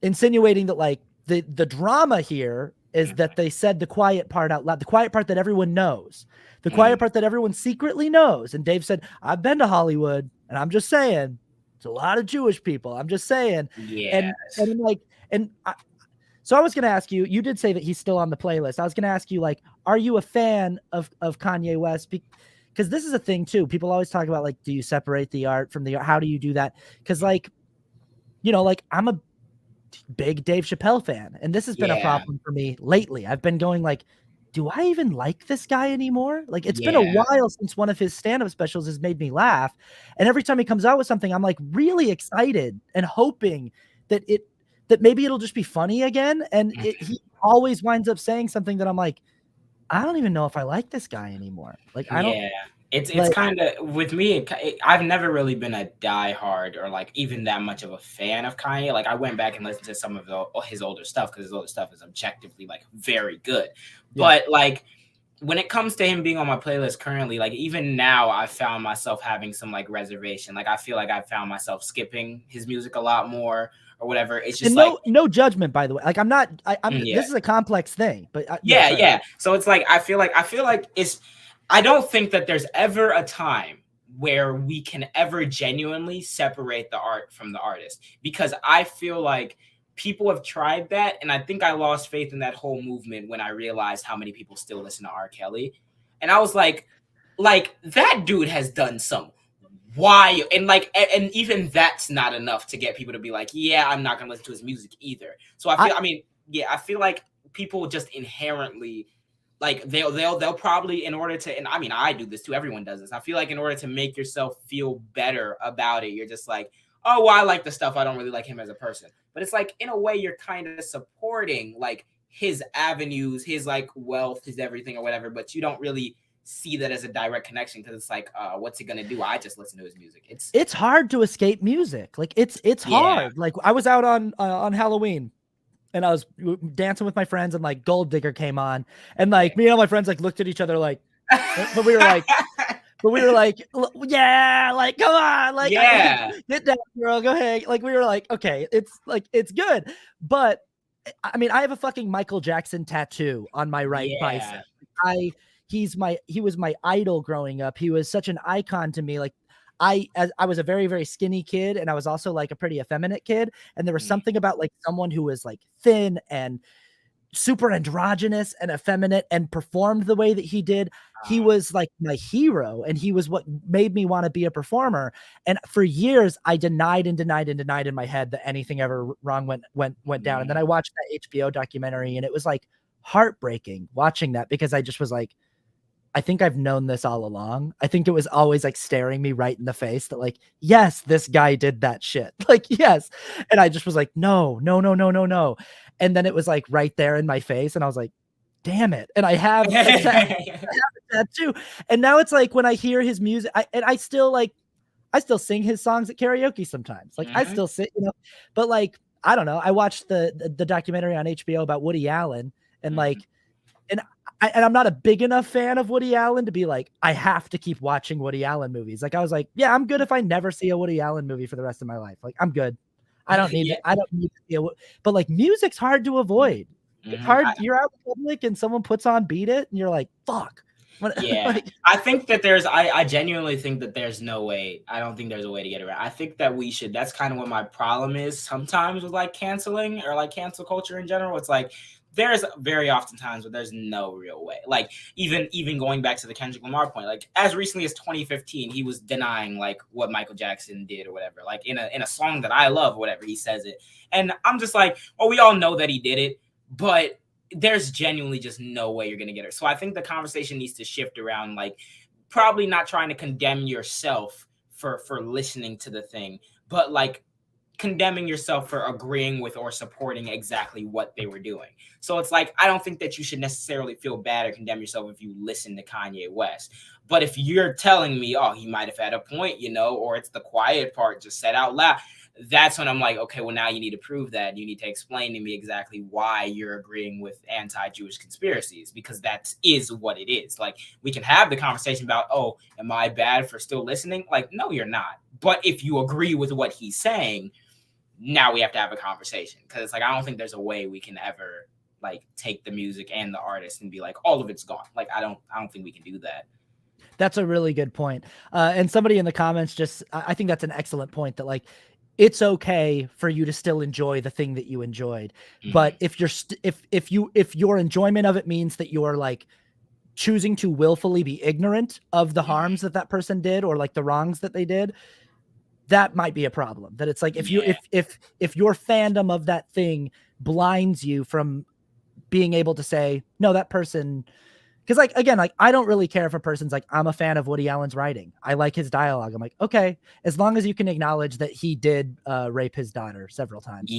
insinuating that like the drama here is that they said the quiet part out loud, the quiet part that everyone knows, the quiet part that everyone secretly knows. And Dave said, I've been to Hollywood and I'm just saying, it's a lot of Jewish people. I'm just saying. Yeah. So I was going to ask you, you did say that he's still on the playlist. I was going to ask you, like, are you a fan of Kanye West? Because this is a thing too. People always talk about, like, do you separate the art from the art? How do you do that? Because like, like I'm a big Dave Chappelle fan. And this has been a problem for me lately. I've been going like, do I even like this guy anymore? Like, it's been a while since one of his stand-up specials has made me laugh. And every time he comes out with something, I'm like really excited and hoping that maybe it'll just be funny again. And he always winds up saying something that I'm like, I don't even know if I like this guy anymore. Like, I don't. It's kind of, with me, I've never really been a diehard or like even that much of a fan of Kanye. Like, I went back and listened to some of his older stuff because his older stuff is objectively like very good. But like, when it comes to him being on my playlist currently, like even now, I found myself having some like reservation. Like, I feel like I found myself skipping his music a lot more or whatever. It's just no judgment, by the way. Like, I'm not. This is a complex thing, but So it's like I feel like I don't think that there's ever a time where we can ever genuinely separate the art from the artist, because I feel like people have tried that, and I think I lost faith in that whole movement when I realized how many people still listen to R. Kelly, and I was like that dude has done some wild, and even that's not enough to get people to be like, yeah, I'm not gonna listen to his music either. So I feel like people just inherently, like, they'll probably, in order to, and I mean, I do this too, everyone does this, I feel like in order to make yourself feel better about it, you're just like, oh, well, I like the stuff, I don't really like him as a person. But it's like, in a way, you're kind of supporting like his avenues, his like wealth, his everything or whatever, but you don't really see that as a direct connection, because it's like, what's he gonna do? I just listen to his music. It's hard to escape music. Like, it's hard. Like, I was out on Halloween and I was dancing with my friends, and like Gold Digger came on, and like me and all my friends like looked at each other like, but we were like, yeah, like, come on, like, get down, girl, go ahead. Like, we were like, okay, it's good. But I mean, I have a fucking Michael Jackson tattoo on my right bicep. He was my idol growing up. He was such an icon to me. Like, I was a very, very skinny kid, and I was also like a pretty effeminate kid. And there was something about like someone who was like thin and super androgynous and effeminate and performed the way that he did. He was like my hero, and he was what made me want to be a performer. And for years I denied in my head that anything ever wrong went down. And then I watched that HBO documentary, and it was like heartbreaking watching that, because I just was like, I think I've known this all along. I think it was always like staring me right in the face that like, yes, this guy did that shit. Like, yes. And I just was like, no. And then it was like right there in my face. And I was like, damn it. And I have that too. And now it's like, when I hear his music, I still sing his songs at karaoke sometimes. Like, I still sit, but like, I don't know. I watched the documentary on HBO about Woody Allen, and like, and and I'm not a big enough fan of Woody Allen to be like, I have to keep watching Woody Allen movies. Like I was like, yeah, I'm good if I never see a Woody Allen movie for the rest of my life. Like I'm good. I don't need Yeah. to. I don't need to see but like music's hard to avoid. It's hard. You're out in public and someone puts on Beat It, and you're like, fuck. Yeah, like, I think that I genuinely think that there's no way. I don't think there's a way to get around. I think that we should. That's kind of what my problem is sometimes with like canceling or like cancel culture in general. It's like there's very often times where there's no real way. Like even going back to the Kendrick Lamar point, like as recently as 2015, he was denying like what Michael Jackson did or whatever. Like in a song that I love, or whatever, he says it, and I'm just like, oh, we all know that he did it, but there's genuinely just no way you're going to get it. So I think the conversation needs to shift around, like probably not trying to condemn yourself for listening to the thing, but like condemning yourself for agreeing with or supporting exactly what they were doing. So it's like, I don't think that you should necessarily feel bad or condemn yourself if you listen to Kanye West. But if you're telling me, oh, he might have had a point, you know, or it's the quiet part just said out loud, that's when I'm like, okay, well, now you need to prove that. You need to explain to me exactly why you're agreeing with anti-Jewish conspiracies, because that is what it is. Like, we can have the conversation about, oh, am I bad for still listening? Like, no, you're not. But if you agree with what he's saying, now we have to have a conversation, because it's like, I don't think there's a way we can ever like take the music and the artist and be like, all of it's gone. Like, I don't think we can do that. That's a really good point. And somebody in the comments I think that's an excellent point, that like, it's okay for you to still enjoy the thing that you enjoyed. But if you're if your enjoyment of it means that you're like choosing to willfully be ignorant of the harms that person did, or like the wrongs that they did, that might be a problem. That it's like, if you if your fandom of that thing blinds you from being able to say, no, that person, because like, again, like I don't really care if a person's like, I'm a fan of Woody Allen's writing, I like his dialogue. I'm like, okay, as long as you can acknowledge that he did rape his daughter several times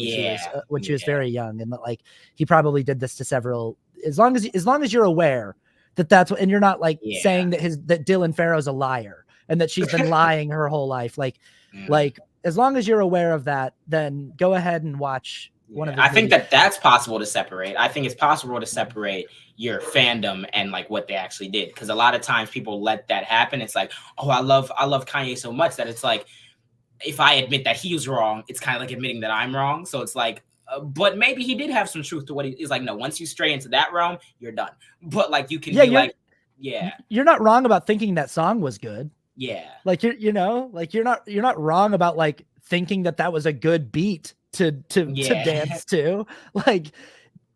when she was very young, and that like he probably did this to several. As long as you're aware that that's what, and you're not like saying that Dylan Farrow's a liar and that she's been lying her whole life. Like as long as you're aware of that, then go ahead and watch one of the. I think that's possible to separate. I think it's possible to separate your fandom and like what they actually did, because a lot of times people let that happen. It's like, oh, I love Kanye so much that it's like, if I admit that he was wrong, it's kind of like admitting that I'm wrong. So it's like, but maybe he did have some truth to what he's like. No, once you stray into that realm, you're done. But like, you can be like, you're not wrong about thinking that song was good. Yeah, like you're not wrong about like thinking that was a good beat to dance to. Like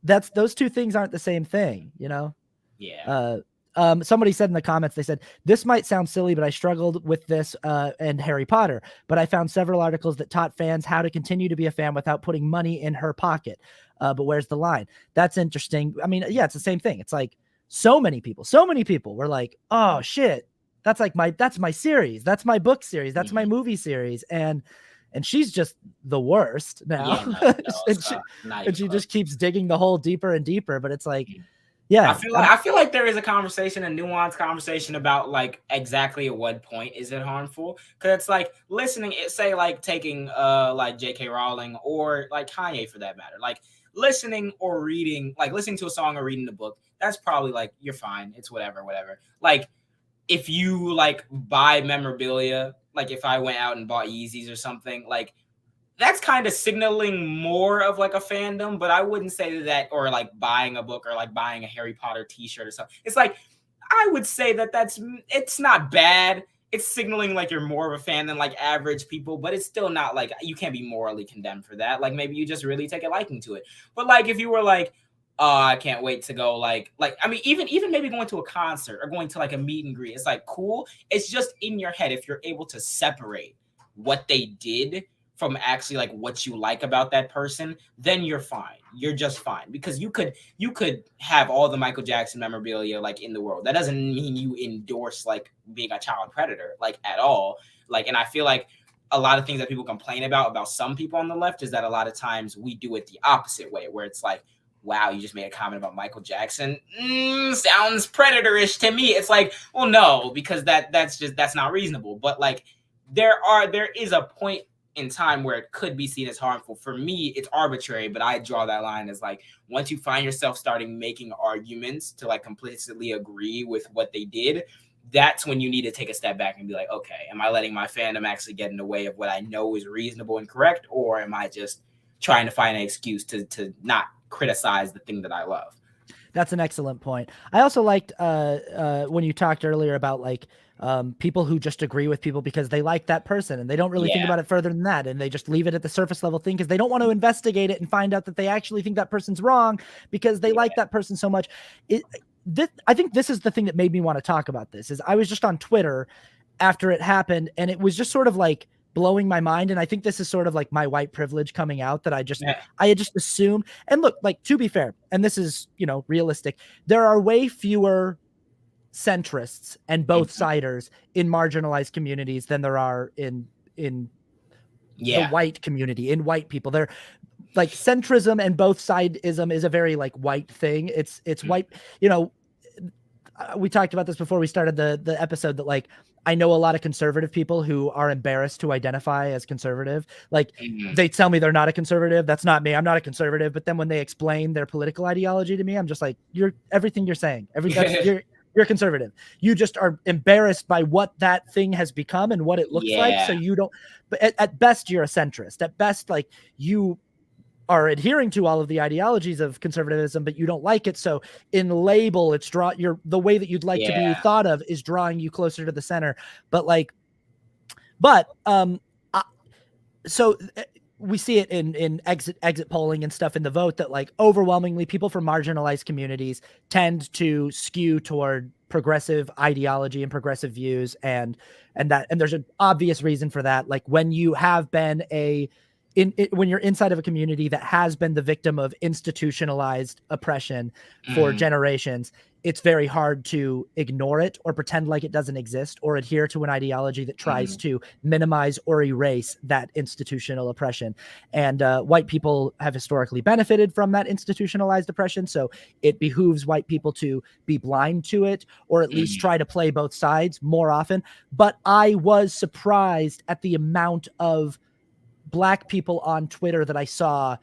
those two things aren't the same thing, you know? Yeah. Somebody said in the comments, they said, this might sound silly, but I struggled with this and Harry Potter, but I found several articles that taught fans how to continue to be a fan without putting money in her pocket. But where's the line? That's interesting. I mean, yeah, it's the same thing. It's like so many people were like, oh shit, that's my series. That's my book series. That's my movie series. And she's just the worst now. And she just keeps digging the hole deeper and deeper. But it's like, yeah, I feel like there is a conversation, a nuanced conversation about like exactly at what point is it harmful? Because it's like listening, say like taking like J.K. Rowling or like Kanye for that matter, like listening or reading, like listening to a song or reading the book, that's probably like, you're fine. It's whatever. Like if you like buy memorabilia, like if I went out and bought Yeezys or something, like that's kind of signaling more of like a fandom, but I wouldn't say that, or like buying a book or like buying a Harry Potter t-shirt or something. It's like, I would say it's not bad. It's signaling like you're more of a fan than like average people, but it's still not like, you can't be morally condemned for that. Like maybe you just really take a liking to it. But like if you were like, oh, I can't wait to go like I mean, even maybe going to a concert or going to like a meet and greet, it's like cool. It's just in your head, if you're able to separate what they did from actually like what you like about that person, then you're fine. You're just fine, because you could have all the Michael Jackson memorabilia like in the world. That doesn't mean you endorse like being a child predator like at all. Like, and I feel like a lot of things that people complain about some people on the left is that a lot of times we do it the opposite way, where it's like, wow, you just made a comment about Michael Jackson. Sounds predatorish to me. It's like, well, no, because that's not reasonable. But like there is a point in time where it could be seen as harmful. For me, it's arbitrary, but I draw that line as like once you find yourself starting making arguments to like completely agree with what they did, that's when you need to take a step back and be like, okay, am I letting my fandom actually get in the way of what I know is reasonable and correct, or am I just trying to find an excuse to not criticize the thing that I love? That's an excellent point. I also liked when you talked earlier about like people who just agree with people because they like that person and they don't really think Yeah. about it further than that, and they just leave it at the surface level thing because they don't want to investigate it and find out that they actually think that person's wrong because they like that person so much. I think this is the thing that made me want to talk about this. Is I was just on Twitter after it happened, and it was just sort of like blowing my mind. And I think this is sort of like my white privilege coming out that I had just assumed. And look, like, to be fair, and this is, realistic, there are way fewer centrists and both siders in marginalized communities than there are in the white community, in white people. They're like centrism and both sideism is a very like white thing. It's white, we talked about this before we started the episode that like I know a lot of conservative people who are embarrassed to identify as conservative. Like they tell me they're not a conservative. That's not me. I'm not a conservative. But then when they explain their political ideology to me, I'm just like, everything you're saying, you're conservative. You just are embarrassed by what that thing has become and what it looks like. So you don't, but at best you're a centrist. At best, like you are adhering to all of the ideologies of conservatism, but you don't like it. So in label, it's the way that you'd like to be thought of is drawing you closer to the center. But so we see it in exit polling and stuff in the vote that like overwhelmingly people from marginalized communities tend to skew toward progressive ideology and progressive views. And there's an obvious reason for that. Like when you have been when you're inside of a community that has been the victim of institutionalized oppression for generations, it's very hard to ignore it or pretend like it doesn't exist or adhere to an ideology that tries to minimize or erase that institutional oppression. And white people have historically benefited from that institutionalized oppression. So it behooves white people to be blind to it or at least try to play both sides more often. But I was surprised at the amount of Black people on Twitter that I saw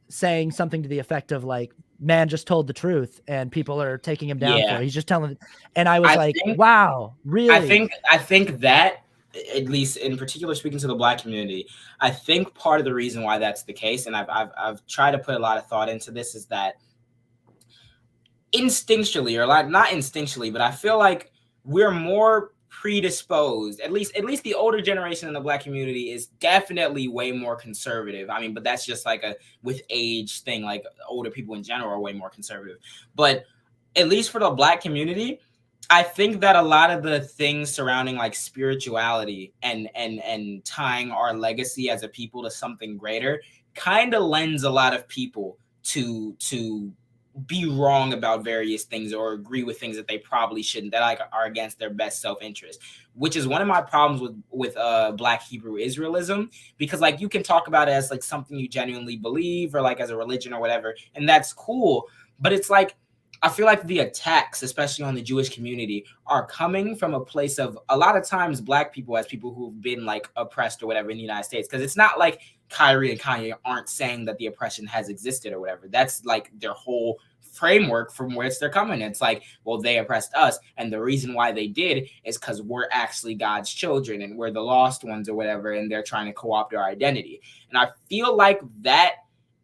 saying something to the effect of like, man just told the truth and people are taking him down for it. He's just telling. And I was wow, really? I think that, at least in particular, speaking to the Black community, I think part of the reason why that's the case, and I've tried to put a lot of thought into this, is that instinctually, or like not instinctually, but I feel like we're more predisposed, at least the older generation in the Black community is definitely way more conservative. I mean, but that's just like a with age thing. Like older people in general are way more conservative. But at least for the Black community, I think that a lot of the things surrounding like spirituality and tying our legacy as a people to something greater kind of lends a lot of people to be wrong about various things or agree with things that they probably shouldn't, that like are against their best self-interest, which is one of my problems with Black Hebrew Israelism, because like you can talk about it as like something you genuinely believe or like as a religion or whatever, and that's cool, but it's like I feel like the attacks, especially on the Jewish community, are coming from a place of a lot of times Black people as people who've been like oppressed or whatever in the United States. Because it's not like Kyrie and Kanye aren't saying that the oppression has existed or whatever. That's like their whole framework from where they're coming. It's like, well, they oppressed us, and the reason why they did is because we're actually God's children and we're the lost ones or whatever, and they're trying to co-opt our identity. And I feel like that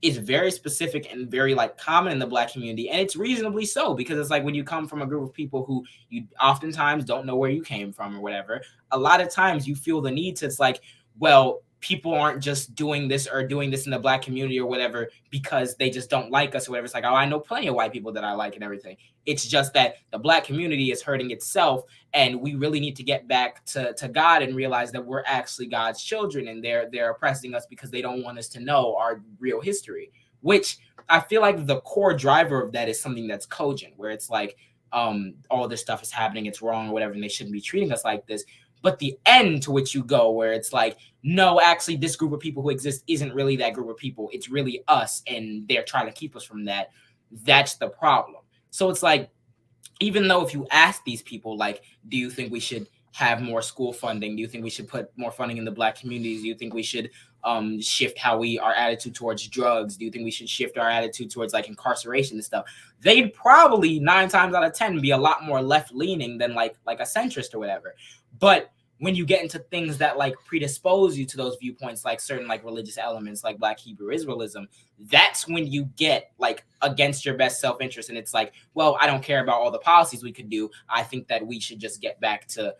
is very specific and very like common in the Black community, and it's reasonably so, because it's like when you come from a group of people who you oftentimes don't know where you came from or whatever, a lot of times you feel the need to, it's like, well, people aren't just doing this or doing this in the Black community or whatever because they just don't like us or whatever. It's like, oh, I know plenty of white people that I like and everything. It's just that the Black community is hurting itself, and we really need to get back to God and realize that we're actually God's children, and they're oppressing us because they don't want us to know our real history, which I feel like the core driver of that is something that's cogent, where it's like, all this stuff is happening, it's wrong or whatever, and they shouldn't be treating us like this. But the end to which you go, where it's like, no, actually, this group of people who exist isn't really that group of people. It's really us, and they're trying to keep us from that. That's the problem. So it's like, even though if you ask these people, like, do you think we should have more school funding? Do you think we should put more funding in the Black communities? Do you think we should shift our attitude towards drugs? Do you think we should shift our attitude towards like incarceration and stuff? They'd probably 9 times out of 10 be a lot more left leaning than like a centrist or whatever. But when you get into things that like predispose you to those viewpoints, like certain like religious elements, like Black Hebrew Israelism, that's when you get like against your best self-interest. And it's like, well, I don't care about all the policies we could do. I think that we should just get back to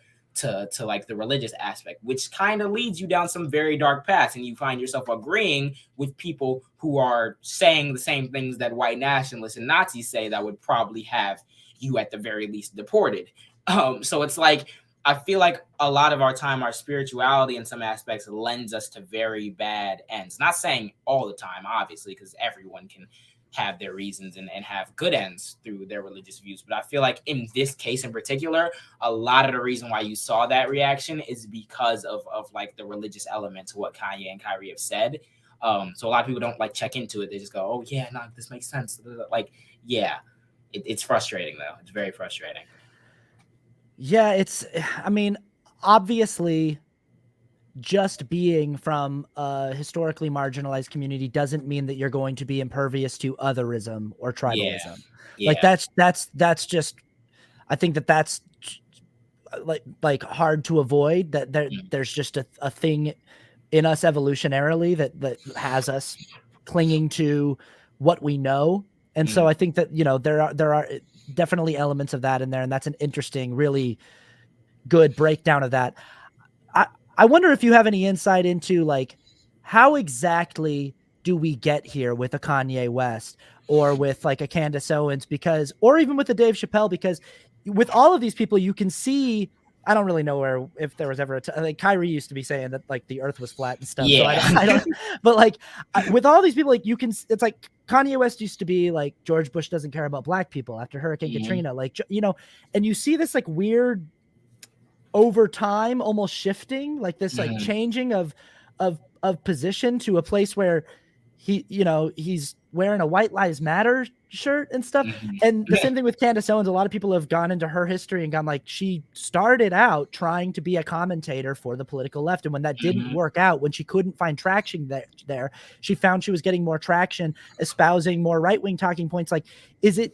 like the religious aspect, which kind of leads you down some very dark paths, and you find yourself agreeing with people who are saying the same things that white nationalists and Nazis say that would probably have you at the very least deported. So it's like, I feel like a lot of our time, our spirituality in some aspects lends us to very bad ends. Not saying all the time, obviously, because everyone can have their reasons and have good ends through their religious views. But I feel like in this case in particular, a lot of the reason why you saw that reaction is because of like the religious element to what Kanye and Kyrie have said. So a lot of people don't like check into it. They just go, oh yeah, no, this makes sense. Like, yeah, it's frustrating though. It's very frustrating. Yeah, I mean, obviously, just being from a historically marginalized community doesn't mean that you're going to be impervious to otherism or tribalism. Yeah. Like that's just, I think that's like hard to avoid. That there's just a thing in us evolutionarily that has us clinging to what we know. And so I think that, you know, there are definitely elements of that in there, and that's an interesting, really good breakdown of that. I wonder if you have any insight into like how exactly do we get here with a Kanye West or with like a Candace Owens, or even with a Dave Chappelle, because with all of these people, you can see, I don't really know if there was ever like Kyrie used to be saying that like the earth was flat and stuff. Yeah. So I don't but like with all these people, like it's like Kanye West used to be like George Bush doesn't care about Black people after Hurricane Katrina, like, you know, and you see this like weird over time almost shifting, like this like changing of position to a place where he's wearing a White Lives Matter shirt and stuff. And the same thing with Candace Owens. A lot of people have gone into her history and gone like, she started out trying to be a commentator for the political left, and when that didn't work out, when she couldn't find traction there, she found she was getting more traction espousing more right-wing talking points. Like, is it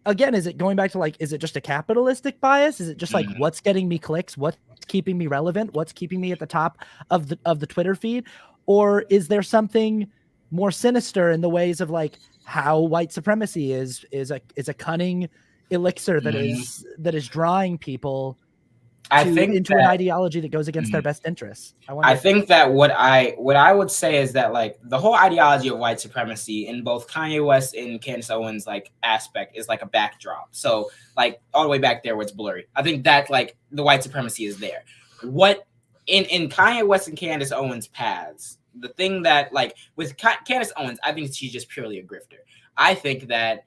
again, is it going back to like, is it just a capitalistic bias? Is it just like, what's getting me clicks? What's keeping me relevant? What's keeping me at the top of the Twitter feed? Or is there something more sinister in the ways of like how white supremacy is a cunning elixir that is drawing people into an ideology that goes against their best interests? I think that what I would say is that like the whole ideology of white supremacy in both Kanye West and Candace Owens like aspect is like a backdrop. So like all the way back there where it's blurry. I think that like the white supremacy is there. What in Kanye West and Candace Owens paths, the thing that like with Candace Owens, I think she's just purely a grifter. I think that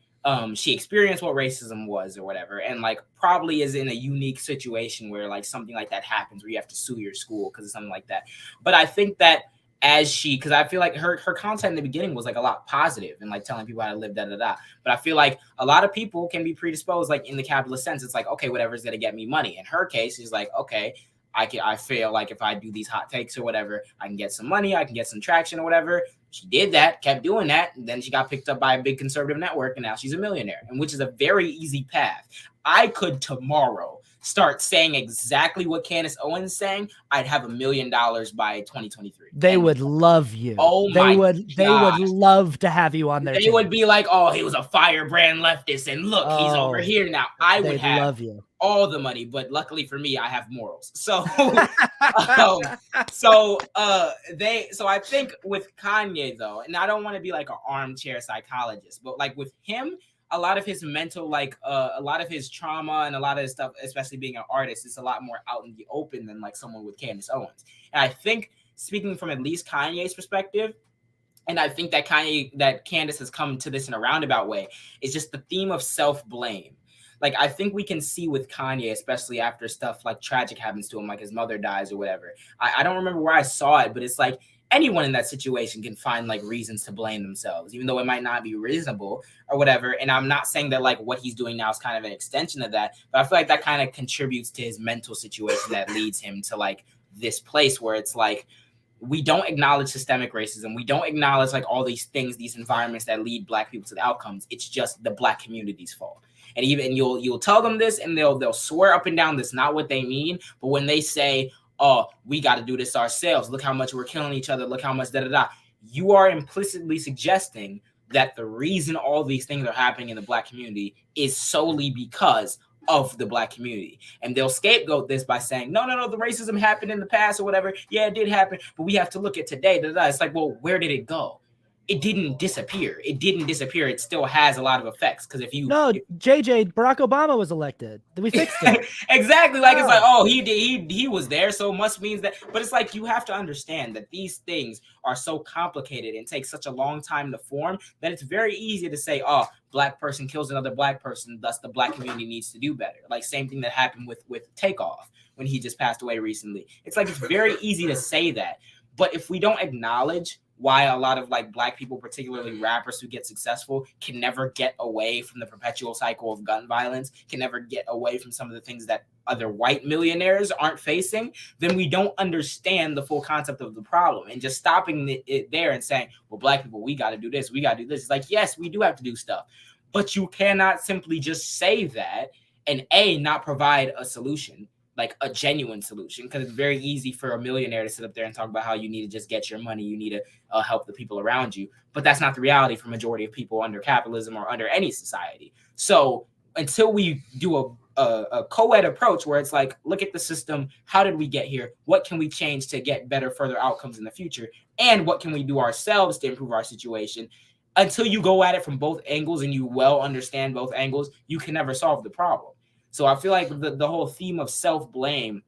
she experienced what racism was or whatever, and like probably is in a unique situation where like something like that happens where you have to sue your school because of something like that. But I think that because I feel like her content in the beginning was like a lot positive and like telling people how to live, But I feel like a lot of people can be predisposed, like in the capitalist sense. It's like, okay, whatever's gonna get me money. In her case, she's like, okay, I feel like if I do these hot takes or whatever, I can get some money, I can get some traction or whatever. She did that, kept doing that, and then she got picked up by a big conservative network, and now she's a millionaire, and which is a very easy path. I could tomorrow start saying exactly what Candace Owens is saying. I'd have $1 million by 2023. They would love you. Oh my God. They would love to have you on their team. They would be like, oh, he was a firebrand leftist, and look, he's over here now. I would have love you. All the money, but luckily for me, I have morals. So, I think with Kanye though, and I don't want to be like an armchair psychologist, but like with him, a lot of his mental, like a lot of his trauma and a lot of his stuff, especially being an artist, is a lot more out in the open than like someone with Candace Owens. And I think speaking from at least Kanye's perspective, and I think that Candace has come to this in a roundabout way, is just the theme of self-blame. Like, I think we can see with Kanye, especially after stuff like tragic happens to him, like his mother dies or whatever. I don't remember where I saw it, but it's like anyone in that situation can find like reasons to blame themselves, even though it might not be reasonable or whatever. And I'm not saying that like what he's doing now is kind of an extension of that, but I feel like that kind of contributes to his mental situation that leads him to like this place where it's like, we don't acknowledge systemic racism. We don't acknowledge like all these things, these environments that lead Black people to the outcomes. It's just the Black community's fault. And even you'll tell them this, and they'll swear up and down that's not what they mean. But when they say, "Oh, we got to do this ourselves. Look how much we're killing each other. Look how much da da da," you are implicitly suggesting that the reason all these things are happening in the Black community is solely because of the Black community. And they'll scapegoat this by saying, no, the racism happened in the past or whatever. Yeah, it did happen, but we have to look at today. Da, da, da. It's like, well, where did it go? It didn't disappear. It still has a lot of effects. Because if you JJ, Barack Obama was elected. We fixed it. Exactly. Like it's like, oh, he was there, so it must means that. But it's like you have to understand that these things are so complicated and take such a long time to form that it's very easy to say, oh, Black person kills another Black person, thus the Black community needs to do better. Like same thing that happened with Takeoff when he just passed away recently. It's like it's very easy to say that, but if we don't acknowledge why a lot of like Black people, particularly rappers who get successful, can never get away from the perpetual cycle of gun violence, can never get away from some of the things that other white millionaires aren't facing, then we don't understand the full concept of the problem. And just stopping it there and saying, well, Black people, we got to do this, we got to do this. It's like, yes, we do have to do stuff, but you cannot simply just say that and not provide a solution, like a genuine solution, because it's very easy for a millionaire to sit up there and talk about how you need to just get your money, you need to help the people around you, but that's not the reality for majority of people under capitalism or under any society. So until we do a co-ed approach where it's like, look at the system, how did we get here, what can we change to get better further outcomes in the future, and what can we do ourselves to improve our situation, until you go at it from both angles and you well understand both angles, you can never solve the problem. So I feel like the whole theme of self-blame,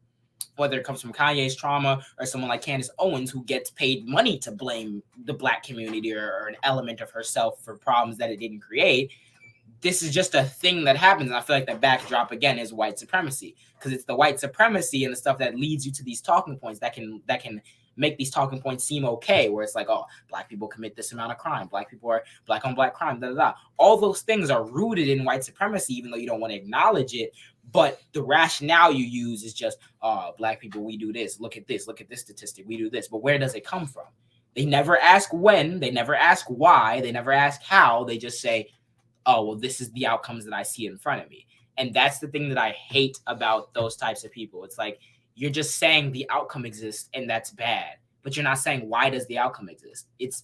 whether it comes from Kanye's trauma or someone like Candace Owens who gets paid money to blame the Black community or an element of herself for problems that it didn't create, this is just a thing that happens. And I feel like the backdrop again is white supremacy, because it's the white supremacy and the stuff that leads you to these talking points that can make these talking points seem okay, where it's like, oh, Black people commit this amount of crime, Black people are Black on Black crime, da da da. All those things are rooted in white supremacy, even though you don't want to acknowledge it. But the rationale you use is just, Black people, we do this, look at this statistic, we do this. But where does it come from? They never ask when, they never ask why, they never ask how. They just say, oh, well, this is the outcomes that I see in front of me. And that's the thing that I hate about those types of people. It's like, you're just saying the outcome exists and that's bad, but you're not saying why does the outcome exist. It's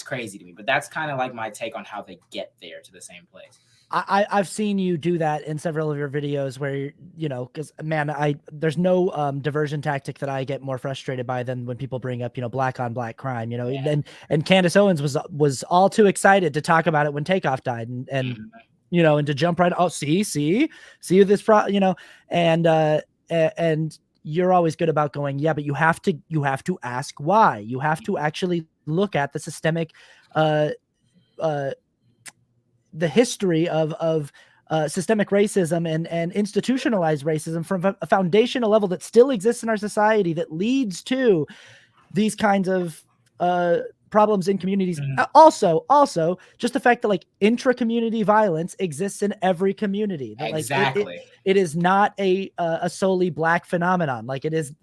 crazy to me, but that's kind of like my take on how they get there to the same place. I've seen you do that in several of your videos where, because man, there's no diversion tactic that I get more frustrated by than when people bring up, Black on Black crime, Yeah. and Candace Owens was all too excited to talk about it when Takeoff died and and to jump right. Oh, see this, and you're always good about going, yeah, but you have to ask why. You have to actually look at the systemic, the history of systemic racism and institutionalized racism from a foundational level that still exists in our society that leads to these kinds of problems in communities. Also, just the fact that like intra-community violence exists in every community. That, exactly. Like, it is not a solely Black phenomenon. Like it is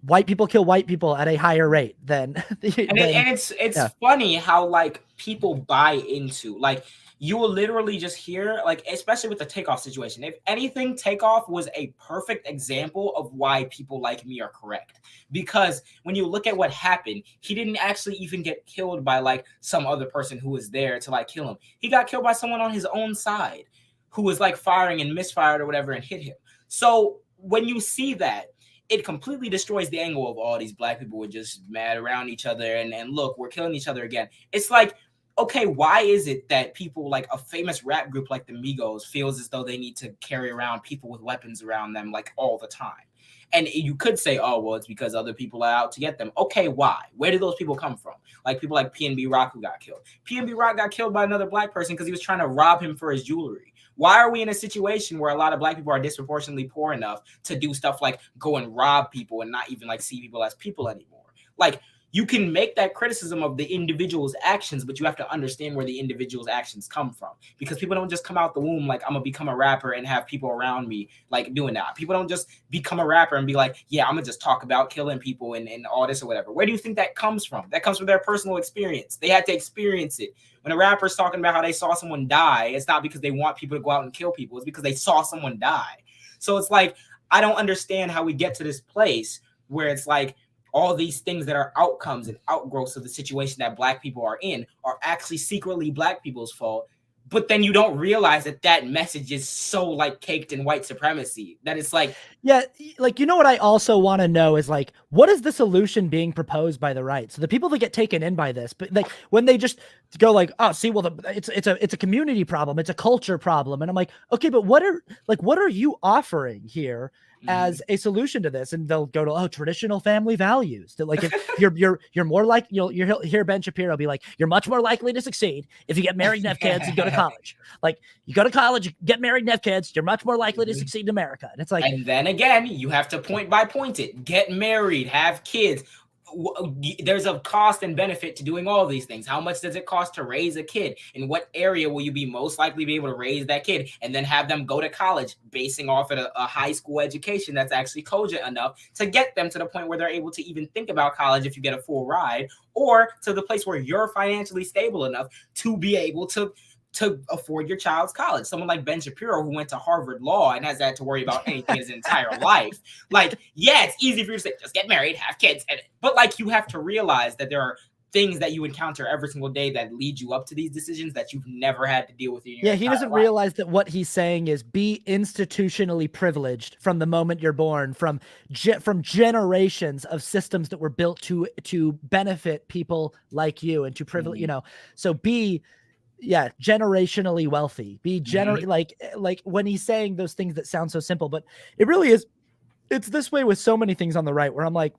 white people kill white people at a higher rate than. It's funny how like people buy into, like, you will literally just hear, like, especially with the Takeoff situation. If anything, Takeoff was a perfect example of why people like me are correct. Because when you look at what happened, he didn't actually even get killed by like some other person who was there to like kill him. He got killed by someone on his own side who was like firing and misfired or whatever and hit him. So when you see that, it completely destroys the angle of all these Black people were just mad around each other and look, we're killing each other again. It's like, okay, why is it that people like a famous rap group like the Migos feels as though they need to carry around people with weapons around them like all the time? And you could say, oh, well, it's because other people are out to get them. Okay, why? Where did those people come from? Like people like PNB Rock who got killed. PNB Rock got killed by another Black person because he was trying to rob him for his jewelry. Why are we in a situation where a lot of Black people are disproportionately poor enough to do stuff like go and rob people and not even like see people as people anymore? Like, you can make that criticism of the individual's actions, but you have to understand where the individual's actions come from, because people don't just come out the womb like, I'm gonna become a rapper and have people around me like doing that. People don't just become a rapper and be like, yeah, I'm gonna just talk about killing people and all this or whatever. Where do you think that comes from? That comes from their personal experience. They had to experience it. When a rapper's talking about how they saw someone die, it's not because they want people to go out and kill people. It's because they saw someone die. So it's like, I don't understand how we get to this place where it's like, all these things that are outcomes and outgrowths of the situation that Black people are in are actually secretly Black people's fault. But then you don't realize that that message is so like caked in white supremacy that it's like, yeah, like, you know what I also want to know is like, what is the solution being proposed by the right? So the people that get taken in by this, but like when they just go like, oh, see, well, it's a community problem, it's a culture problem, and I'm like, okay, but what are you offering here as a solution to this? And they'll go to, oh, traditional family values. That like, if you're more like, you'll hear Ben Shapiro be like, you're much more likely to succeed if you get married and have kids and go to college. Like, you go to college, get married and have kids, you're much more likely to succeed in America. And it's like, and then again, you have to point by point it, get married, have kids. There's a cost and benefit to doing all these things. How much does it cost to raise a kid? In what area will you be most likely be able to raise that kid and then have them go to college, basing off at a high school education that's actually cogent enough to get them to the point where they're able to even think about college if you get a full ride, or to the place where you're financially stable enough to be able to afford your child's college. Someone like Ben Shapiro, who went to Harvard Law and has had to worry about anything his entire life. Like, yeah, it's easy for you to say, just get married, have kids. But like, you have to realize that there are things that you encounter every single day that lead you up to these decisions that you've never had to deal with in your he doesn't life. realize that what he's saying is be institutionally privileged from the moment you're born, from generations of systems that were built to benefit people like you and to privilege, you know, so be generationally wealthy, be like when he's saying those things that sound so simple, but it really is, it's this way with so many things on the right where I'm like,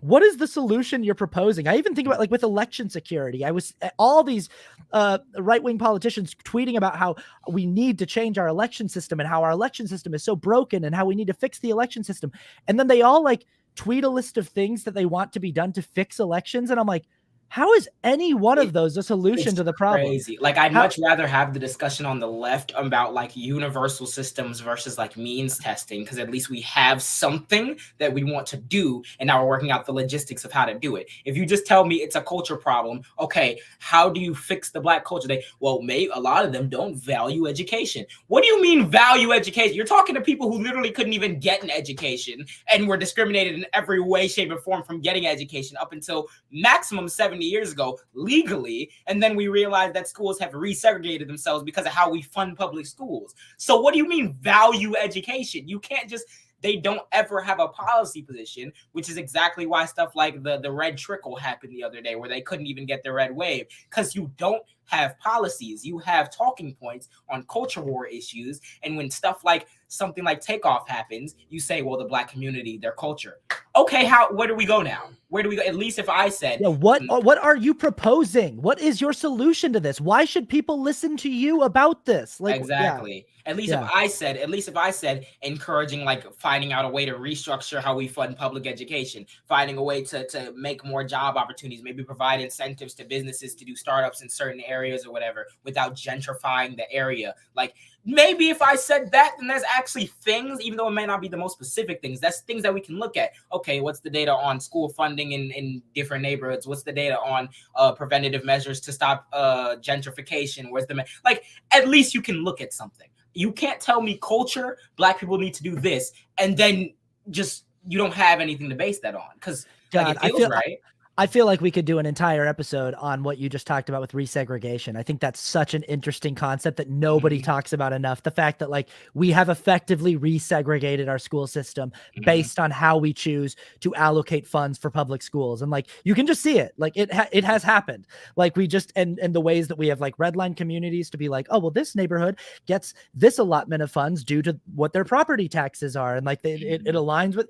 what is the solution you're proposing? I even think about like with election security. I was all these right-wing politicians tweeting about how we need to change our election system and how our election system is so broken and how we need to fix the election system. And then they all like tweet a list of things that they want to be done to fix elections. And I'm like, how is any one of those a solution to the problem? Crazy. Like, I'd much rather have the discussion on the left about like universal systems versus like means testing, because at least we have something that we want to do, and now we're working out the logistics of how to do it. If you just tell me it's a culture problem, okay, how do you fix the Black culture? Well, maybe a lot of them don't value education. What do you mean value education? You're talking to people who literally couldn't even get an education and were discriminated in every way, shape, or form from getting education up until maximum 70 years ago legally, and then we realized that schools have resegregated themselves because of how we fund public schools. So what do you mean value education? You can't just, they don't ever have a policy position, which is exactly why stuff like the red trickle happened the other day, where they couldn't even get the red wave, because you don't have policies. You have talking points on culture war issues, and when stuff like something like Takeoff happens, you say, well, the Black community, their culture. Okay, where do we go now? Where do we go? At least if I said, what are you proposing? What is your solution to this? Why should people listen to you about this? Like, exactly. At least if I said encouraging, like finding out a way to restructure how we fund public education, finding a way to make more job opportunities, maybe provide incentives to businesses to do startups in certain areas or whatever without gentrifying the area. Like, maybe if I said that, then there's actually things, even though it may not be the most specific things, that's things that we can look at. Okay, what's the data on school funding in different neighborhoods? What's the data on preventative measures to stop gentrification? Where's the like? At least you can look at something. You can't tell me culture, Black people need to do this, and then just you don't have anything to base that on, because like, it feels right. I feel like we could do an entire episode on what you just talked about with resegregation. I think that's such an interesting concept that nobody talks about enough. The fact that like we have effectively resegregated our school system based on how we choose to allocate funds for public schools. And like, you can just see it, like it has happened. Like we just, and the ways that we have like redline communities to be like, oh, well, this neighborhood gets this allotment of funds due to what their property taxes are. And like it aligns with,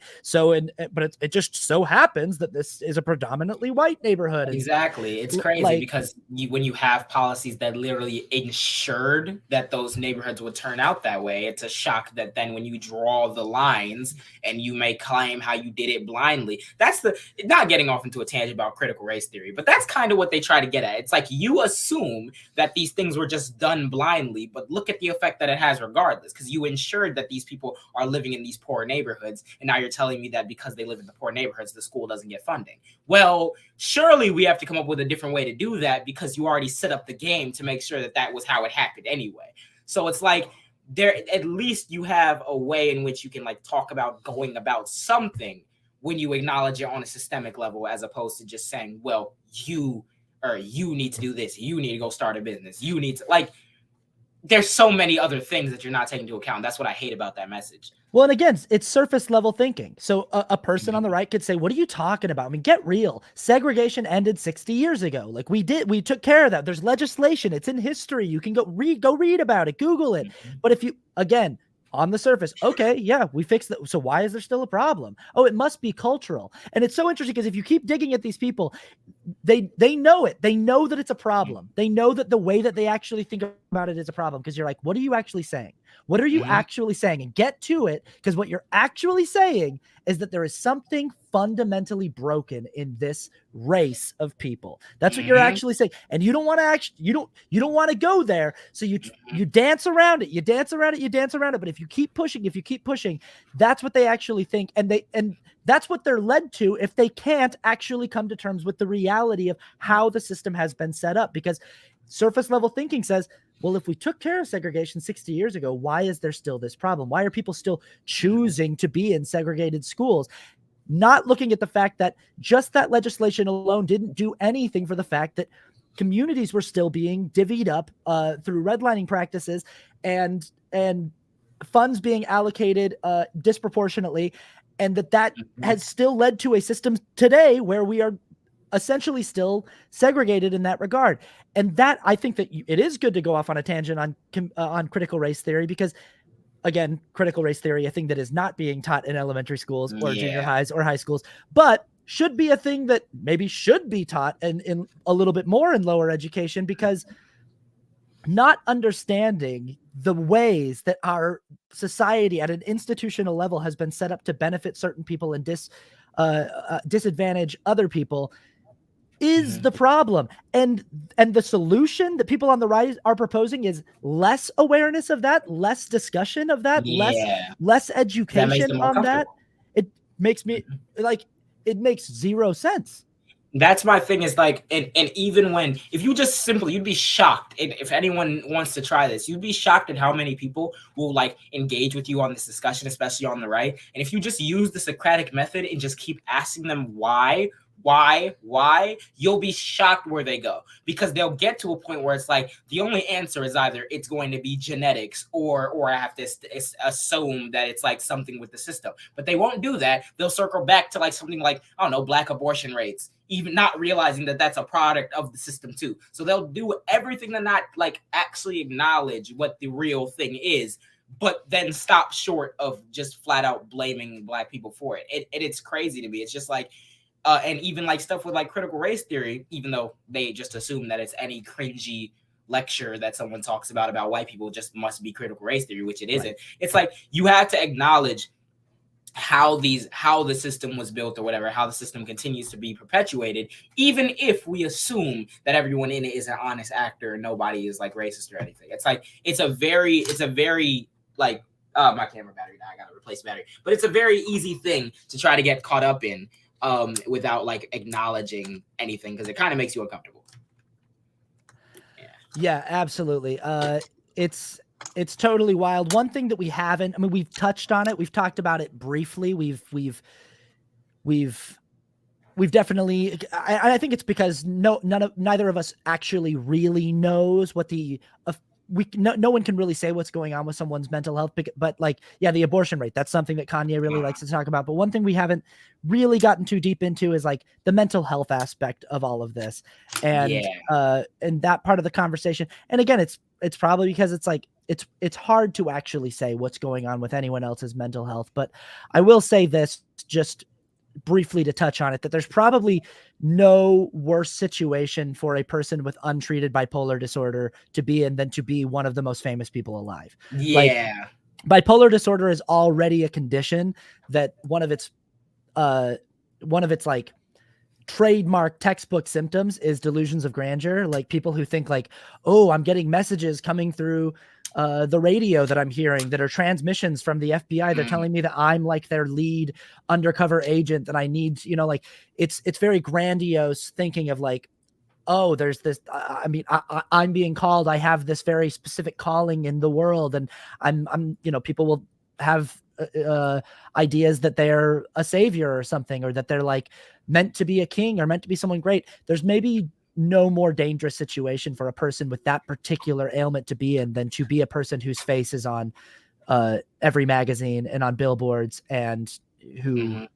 but it just so happens that this is a predominantly predominantly white neighborhood. Exactly. It's crazy like, because when you have policies that literally ensured that those neighborhoods would turn out that way, it's a shock that then when you draw the lines and you may claim how you did it blindly, that's not getting off into a tangent about critical race theory, but that's kind of what they try to get at. It's like you assume that these things were just done blindly, but look at the effect that it has regardless, because you ensured that these people are living in these poor neighborhoods, and now you're telling me that because they live in the poor neighborhoods, the school doesn't get funding. Well, surely we have to come up with a different way to do that, because you already set up the game to make sure that that was how it happened anyway. So it's like, there, at least you have a way in which you can like talk about going about something when you acknowledge it on a systemic level, as opposed to just saying, well, you need to do this, you need to go start a business, you need to, like, there's so many other things that you're not taking into account. That's what I hate about that message. Well, and again, it's surface level thinking. So a person on the right could say, what are you talking about? I mean, get real. Segregation ended 60 years ago. Like, we took care of that. There's legislation. It's in history. You can go read about it, Google it. But if you, again, on the surface, okay, yeah, we fixed that. So why is there still a problem? Oh, it must be cultural. And it's so interesting because if you keep digging at these people, they know it. They know that it's a problem. They know that the way that they actually think about it is a problem, because you're like, what are you actually saying? What are you actually saying? And get to it, because what you're actually saying is that there is something fundamentally broken in this race of people. That's what you're actually saying. And you don't want to you don't want to go there. So you dance around it. You dance around it. But if you keep pushing, that's what they actually think. And that's what they're led to if they can't actually come to terms with the reality of how the system has been set up. Because surface level thinking says, well, if we took care of segregation 60 years ago, why is there still this problem? Why are people still choosing to be in segregated schools? Not looking at the fact that just that legislation alone didn't do anything for the fact that communities were still being divvied up through redlining practices and funds being allocated disproportionately, and that has still led to a system today where we are essentially still segregated in that regard. And that, I think that it is good to go off on a tangent on critical race theory, because again, critical race theory, a thing that is not being taught in elementary schools or junior highs or high schools, but should be a thing that maybe should be taught in a little bit more in lower education, because not understanding the ways that our society at an institutional level has been set up to benefit certain people and disadvantage other people is the problem. And the solution that people on the right are proposing is less awareness of that, less discussion of that, less education on that. It makes me like, it makes zero sense. That's my thing, is like, and even when, if you just simply, you'd be shocked if anyone wants to try this, you'd be shocked at how many people will like engage with you on this discussion, especially on the right. And if you just use the Socratic method and just keep asking them why, you'll be shocked where they go, because they'll get to a point where it's like, the only answer is either it's going to be genetics or I have to assume that it's like something with the system. But they won't do that. They'll circle back to like something like, I don't know, black abortion rates, even not realizing that that's a product of the system too. So they'll do everything to not like actually acknowledge what the real thing is, but then stop short of just flat out blaming black people for it. It's crazy to me. It's just like, and even like stuff with like critical race theory, even though they just assume that it's any cringy lecture that someone talks about white people just must be critical race theory, which it isn't. Right. It's like, you have to acknowledge how the system was built or whatever, how the system continues to be perpetuated, even if we assume that everyone in it is an honest actor and nobody is like racist or anything. It's like, it's a very like, my camera battery died, I gotta replace battery. But it's a very easy thing to try to get caught up in without like acknowledging anything, because it kind of makes you uncomfortable. Yeah, absolutely. It's totally wild. One thing that we haven't, I mean, we've touched on it, we've talked about it briefly, we've definitely, I think it's because neither of us actually really knows what no one can really say what's going on with someone's mental health, but like, yeah, the abortion rate, that's something that Kanye really likes to talk about. But one thing we haven't really gotten too deep into is like the mental health aspect of all of this, and that part of the conversation. And again, it's probably because it's like, it's hard to actually say what's going on with anyone else's mental health. But I will say this, just briefly to touch on it, that there's probably no worse situation for a person with untreated bipolar disorder to be in than to be one of the most famous people alive. Like, Yeah. bipolar disorder is already a condition that one of its like trademark textbook symptoms is delusions of grandeur. Like, people who think like, oh, I'm getting messages coming through the radio that I'm hearing that are transmissions from the FBI. They're telling me that I'm like their lead undercover agent, that I need, like, it's very grandiose thinking of like, oh, there's this, I'm being called, I have this very specific calling in the world. And I'm people will have ideas that they're a savior or something, or that they're like meant to be a king or meant to be someone great. There's maybe no more dangerous situation for a person with that particular ailment to be in than to be a person whose face is on every magazine and on billboards, and who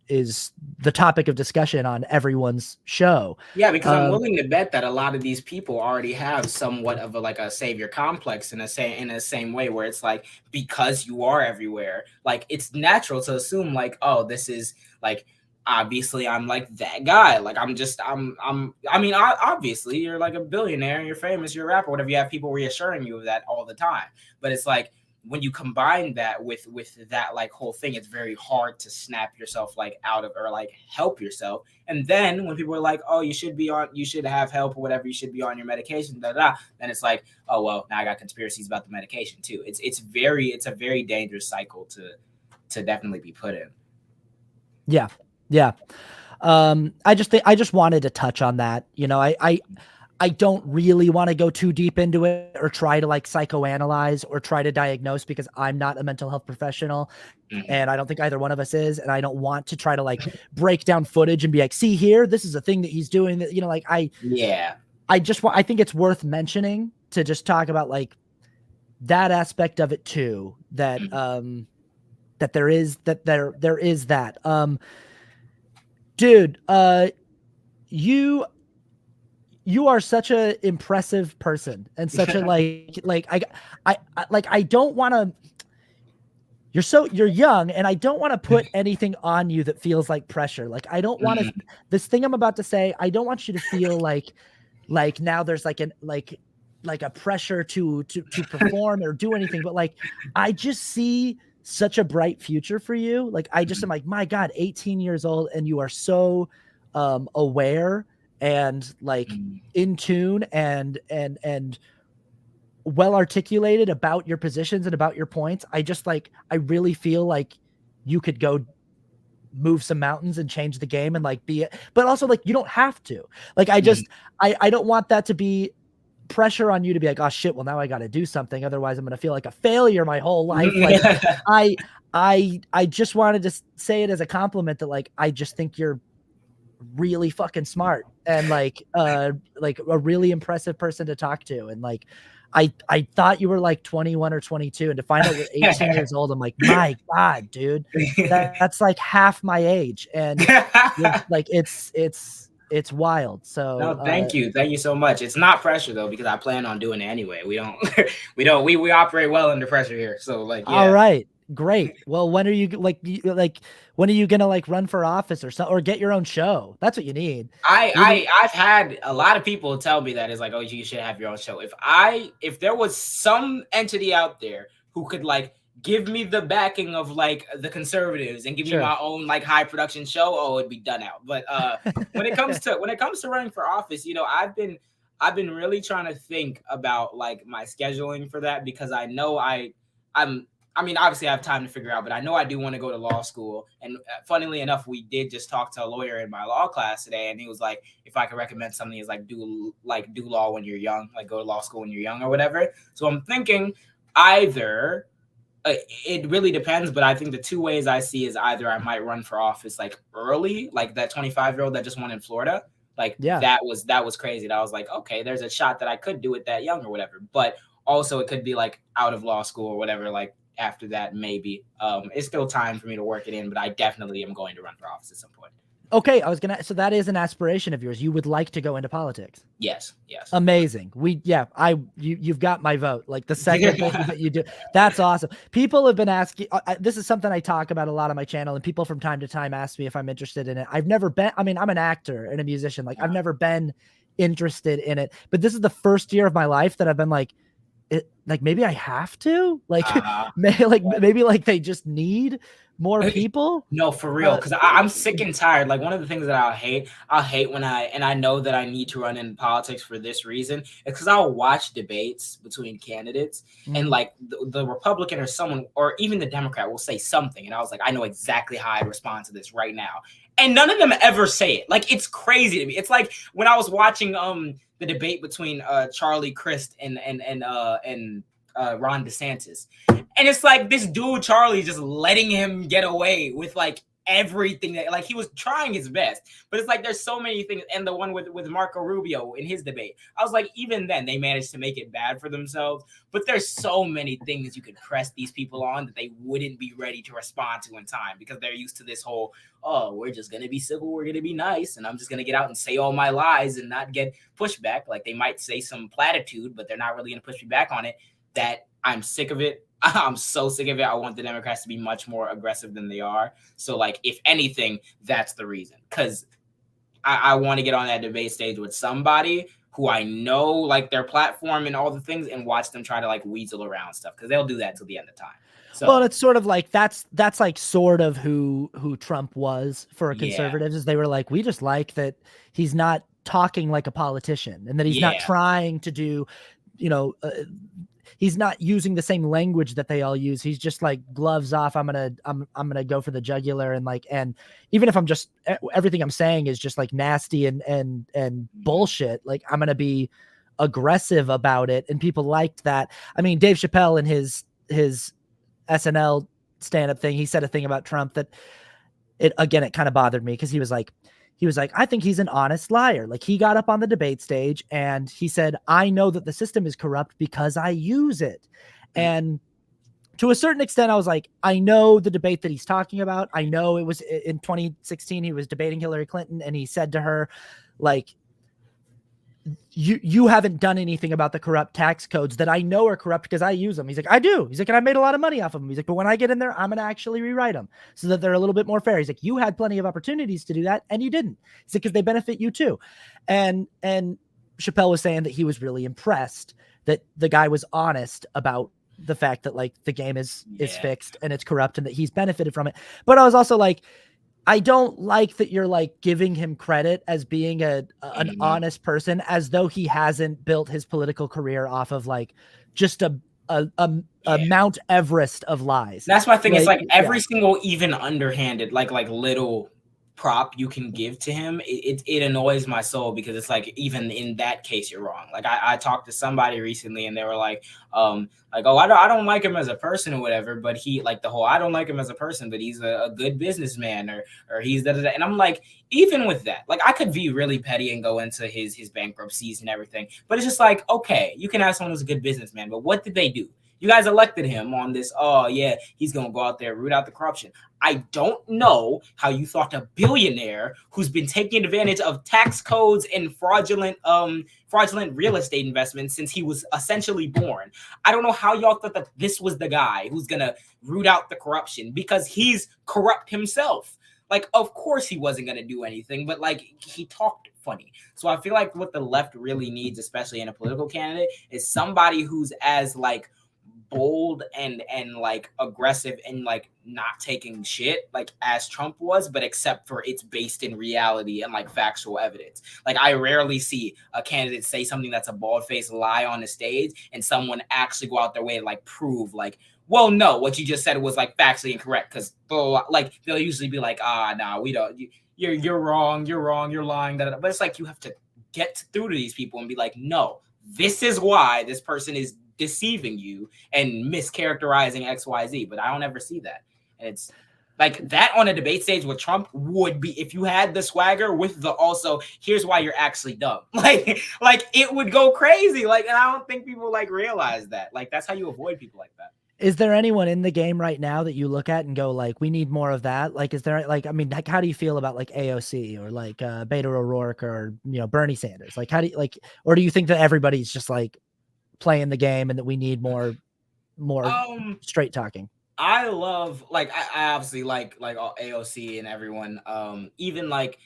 is the topic of discussion on everyone's show. Yeah, because I'm willing to bet that a lot of these people already have somewhat of a savior complex in the same way, where it's like, because you are everywhere, like it's natural to assume like, oh, this is like, obviously I'm like that guy. Like obviously you're like a billionaire and you're famous, you're a rapper, whatever. You have people reassuring you of that all the time. But it's like, when you combine that with that like whole thing, it's very hard to snap yourself like out of, or like help yourself. And then when people are like, oh, you should have help or whatever, you should be on your medication, then it's like, oh well, now I got conspiracies about the medication too. It's a very dangerous cycle to definitely be put in. Yeah. I just wanted to touch on that. I don't really want to go too deep into it or try to like psychoanalyze or try to diagnose, because I'm not a mental health professional, and I don't think either one of us is. And I don't want to try to like break down footage and be like, see here, this is a thing that he's doing that, I think it's worth mentioning to just talk about like that aspect of it too, that, that there is that, dude, you are such a impressive person, and such a I don't want to, you're young, and I don't want to put anything on you that feels like pressure. Like, I don't want to, this thing I'm about to say, I don't want you to feel like now there's like a pressure to perform or do anything, but like, I just see such a bright future for you. Like, I just am like, my God, 18 years old, and you are so aware and like in tune and well articulated about your positions and about your points. I really feel like you could go move some mountains and change the game and like be it, but also like, you don't have to. Like, I don't want that to be pressure on you to be like, oh shit, well now I got to do something, otherwise I'm going to feel like a failure my whole life. Like, I just wanted to say it as a compliment, that like, I just think you're really fucking smart and like a really impressive person to talk to. And like, I thought you were like 21 or 22, and to find out you're 18 years old, I'm like, my God, dude, that's like half my age. And like, it's wild. So no, thank you so much. It's not pressure though, because I plan on doing it anyway. We don't we operate well under pressure here. So like, yeah. All right, great. Well, when are you when are you gonna like run for office or something, or get your own show? That's what you need. I've had a lot of people tell me that, it's like, oh, you should have your own show. If there was some entity out there who could like give me the backing of like the conservatives and give me my own like high production show, oh, it'd be done out. But when it comes to running for office, I've been really trying to think about like my scheduling for that, because I know obviously I have time to figure out, but I know I do want to go to law school. And funnily enough, we did just talk to a lawyer in my law class today, and he was like, if I could recommend something, is like do law when you're young, like go to law school when you're young or whatever. So I'm thinking either it really depends, but I think the two ways I see is either I might run for office like early, like that 25-year-old that just won in Florida. Like, that was crazy. That was like, okay, there's a shot that I could do it that young or whatever. But also it could be like out of law school or whatever, like after that, maybe. It's still time for me to work it in, but I definitely am going to run for office at some point. Okay, I was gonna. So that is an aspiration of yours. You would like to go into politics. Yes, yes. Amazing. You've got my vote. Like the second thing that you do, that's awesome. People have been asking. This is something I talk about a lot on my channel, and people from time to time ask me if I'm interested in it. I've never been. I mean, I'm an actor and a musician. Like I've never been interested in it. But this is the first year of my life that I've been like, like maybe I have to. Like, maybe like they just need more people. No, for real, because I'm sick and tired. Like one of the things that I'll hate when I know that I need to run in politics for this reason, is because I'll watch debates between candidates and like the Republican or someone or even the Democrat will say something, and I was like, I know exactly how I respond to this right now, and none of them ever say it. Like it's crazy to me. It's like when I was watching the debate between Charlie Crist and Ron DeSantis. And it's like this dude, Charlie, just letting him get away with like everything that like he was trying his best. But it's like there's so many things. And the one with Marco Rubio in his debate, I was like, even then they managed to make it bad for themselves. But there's so many things you could press these people on that they wouldn't be ready to respond to in time because they're used to this whole, oh, we're just gonna be civil, we're gonna be nice, and I'm just gonna get out and say all my lies and not get pushback. Like they might say some platitude, but they're not really gonna push me back on it. That I'm sick of it. I'm so sick of it. I want the Democrats to be much more aggressive than they are. So, like, if anything, that's the reason. Because I want to get on that debate stage with somebody who I know, like, their platform and all the things, and watch them try to, like, weasel around stuff. Because they'll do that till the end of time. So, well, it's sort of like that's like sort of who Trump was for conservatives. Is they were like, we just like that he's not talking like a politician and that he's not trying to do, you know, he's not using the same language that they all use. He's just like gloves off. I'm gonna go for the jugular and even if I'm just everything I'm saying is just like nasty and bullshit. Like I'm gonna be aggressive about it, and people liked that. I mean, Dave Chappelle in his SNL stand-up thing, he said a thing about Trump that it kind of bothered me because he was like, I think he's an honest liar. Like he got up on the debate stage and he said, I know that the system is corrupt because I use it. And to a certain extent, I was like, I know the debate that he's talking about. I know it was in 2016, he was debating Hillary Clinton and he said to her, like, you haven't done anything about the corrupt tax codes that I know are corrupt because I use them. He's like, I do. He's like, and I made a lot of money off of them. He's like, but when I get in there, I'm going to actually rewrite them so that they're a little bit more fair. He's like, you had plenty of opportunities to do that and you didn't. He's like, because they benefit you too. And Chappelle was saying that he was really impressed that the guy was honest about the fact that like the game is fixed and it's corrupt and that he's benefited from it. But I was also like, I don't like that you're like giving him credit as being an honest person, as though he hasn't built his political career off of like just a Mount Everest of lies. That's my thing. Like, it's like every single even underhanded, like little prop you can give to him, it annoys my soul because it's like even in that case you're wrong. Like I talked to somebody recently and they were like oh I don't like him as a person or whatever, but he like the whole I don't like him as a person, but he's a good businessman or he's da, da, da. And I'm like, even with that, like I could be really petty and go into his bankruptcies and everything, but it's just like, okay, you can have someone who's a good businessman, but what did they do? You guys elected him on this, oh yeah, he's gonna go out there, root out the corruption. I don't know how you thought a billionaire who's been taking advantage of tax codes and fraudulent real estate investments since he was essentially born. I don't know how y'all thought that this was the guy who's gonna root out the corruption because he's corrupt himself. Like, of course he wasn't gonna do anything, but like he talked funny. So I feel like what the left really needs, especially in a political candidate, is somebody who's as like bold and like aggressive and like not taking shit like as Trump was, but except for it's based in reality and like factual evidence. Like I rarely see a candidate say something that's a bald-faced lie on the stage and someone actually go out their way to like prove like, well, no, what you just said was like factually incorrect, because like they'll usually be like, nah, we don't, you're wrong, you're lying, but it's like you have to get through to these people and be like, no, this is why this person is deceiving you and mischaracterizing XYZ, but I don't ever see that. And it's like that on a debate stage with Trump would be, if you had the swagger with the also, here's why you're actually dumb. Like it would go crazy. Like, and I don't think people like realize that. Like, that's how you avoid people like that. Is there anyone in the game right now that you look at and go like, we need more of that? Like, is there like, I mean, like, how do you feel about like AOC or like Beto O'Rourke or Bernie Sanders? Like, how do you like, or do you think that everybody's just like playing the game and that we need more Um, straight talking? I love like I obviously like all AOC and everyone. Even like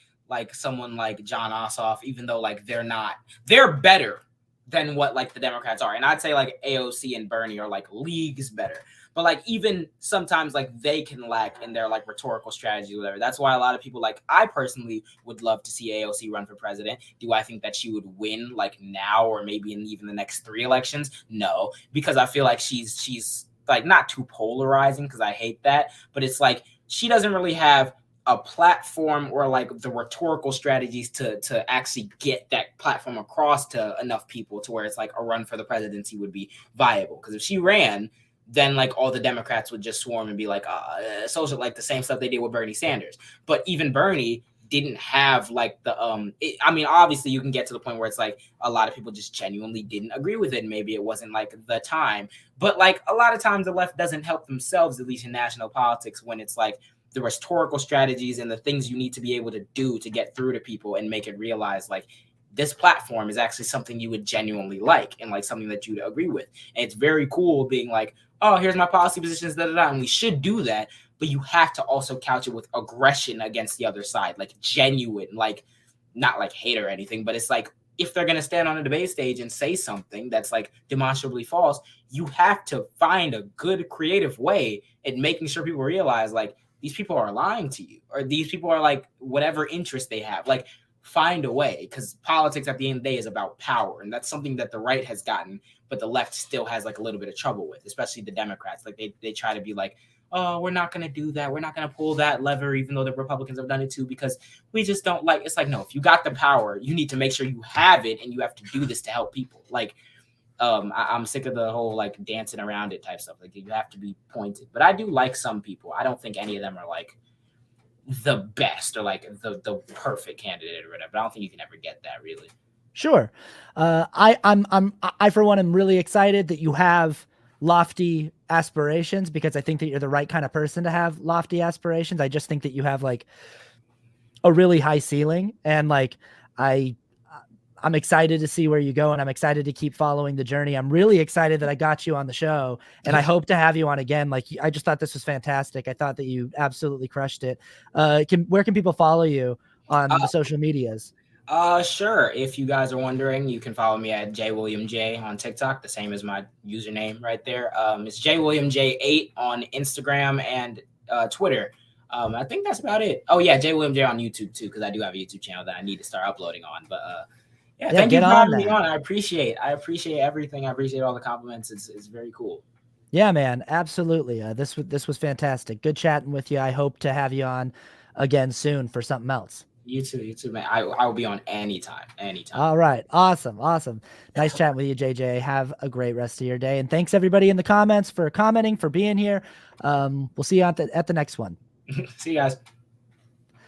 someone like John Ossoff, even though like they're better than what like the Democrats are. And I'd say like AOC and Bernie are like leagues better. But like even sometimes like they can lack in their like rhetorical strategy or whatever. That's why a lot of people like I personally would love to see AOC run for president. Do I think that she would win like now or maybe in even the next 3 elections? No, because I feel like she's like not too polarizing because I hate that, but it's like she doesn't really have a platform or like the rhetorical strategies to actually get that platform across to enough people to where it's like a run for the presidency would be viable. Because if she ran, then like all the Democrats would just swarm and be like social, like the same stuff they did with Bernie Sanders. But even Bernie didn't have like the I mean, obviously you can get to the point where it's like a lot of people just genuinely didn't agree with it. Maybe it wasn't like the time, but like a lot of times the left doesn't help themselves, at least in national politics, when it's like the rhetorical strategies and the things you need to be able to do to get through to people and make it realize like this platform is actually something you would genuinely like and like something that you'd agree with. And it's very cool being like, oh, here's my policy positions, and we should do that. But you have to also couch it with aggression against the other side, like genuine, like not like hate or anything, but it's like if they're going to stand on a debate stage and say something that's like demonstrably false, you have to find a good creative way at making sure people realize like these people are lying to you or these people are like whatever interest they have. Like find a way, because politics at the end of the day is about power, and that's something that the right has gotten, but the left still has like a little bit of trouble with, especially the Democrats. Like they try to be like, oh, we're not going to do that. We're not going to pull that lever, even though the Republicans have done it too, because we just don't like, it's like, no, if you got the power, you need to make sure you have it and you have to do this to help people. Like, I'm sick of the whole like dancing around it type stuff. Like you have to be pointed, but I do like some people. I don't think any of them are like the best or like the perfect candidate or whatever. But I don't think you can ever get that really. Sure. I for one am really excited that you have lofty aspirations, because I think that you're the right kind of person to have lofty aspirations. I just think that you have like a really high ceiling, and like I'm excited to see where you go, and I'm excited to keep following the journey. I'm really excited that I got you on the show, and I hope to have you on again. Like, I just thought this was fantastic. I thought that you absolutely crushed it. Where can people follow you on the social medias? Sure. If you guys are wondering, you can follow me at jwilliamj on TikTok, the same as my username right there. It's jwilliamj8 on Instagram and Twitter. I think that's about it. Oh yeah, jwilliamj on YouTube too, because I do have a YouTube channel that I need to start uploading on. But yeah, thank you for having me on. I appreciate everything. I appreciate all the compliments. It's very cool. Yeah, man, absolutely. This was fantastic. Good chatting with you. I hope to have you on again soon for something else. You too, man. I will be on anytime. All right. Awesome. Nice chatting with you, JJ. Have a great rest of your day. And thanks everybody in the comments for commenting, for being here. We'll see you at the next one. See you guys.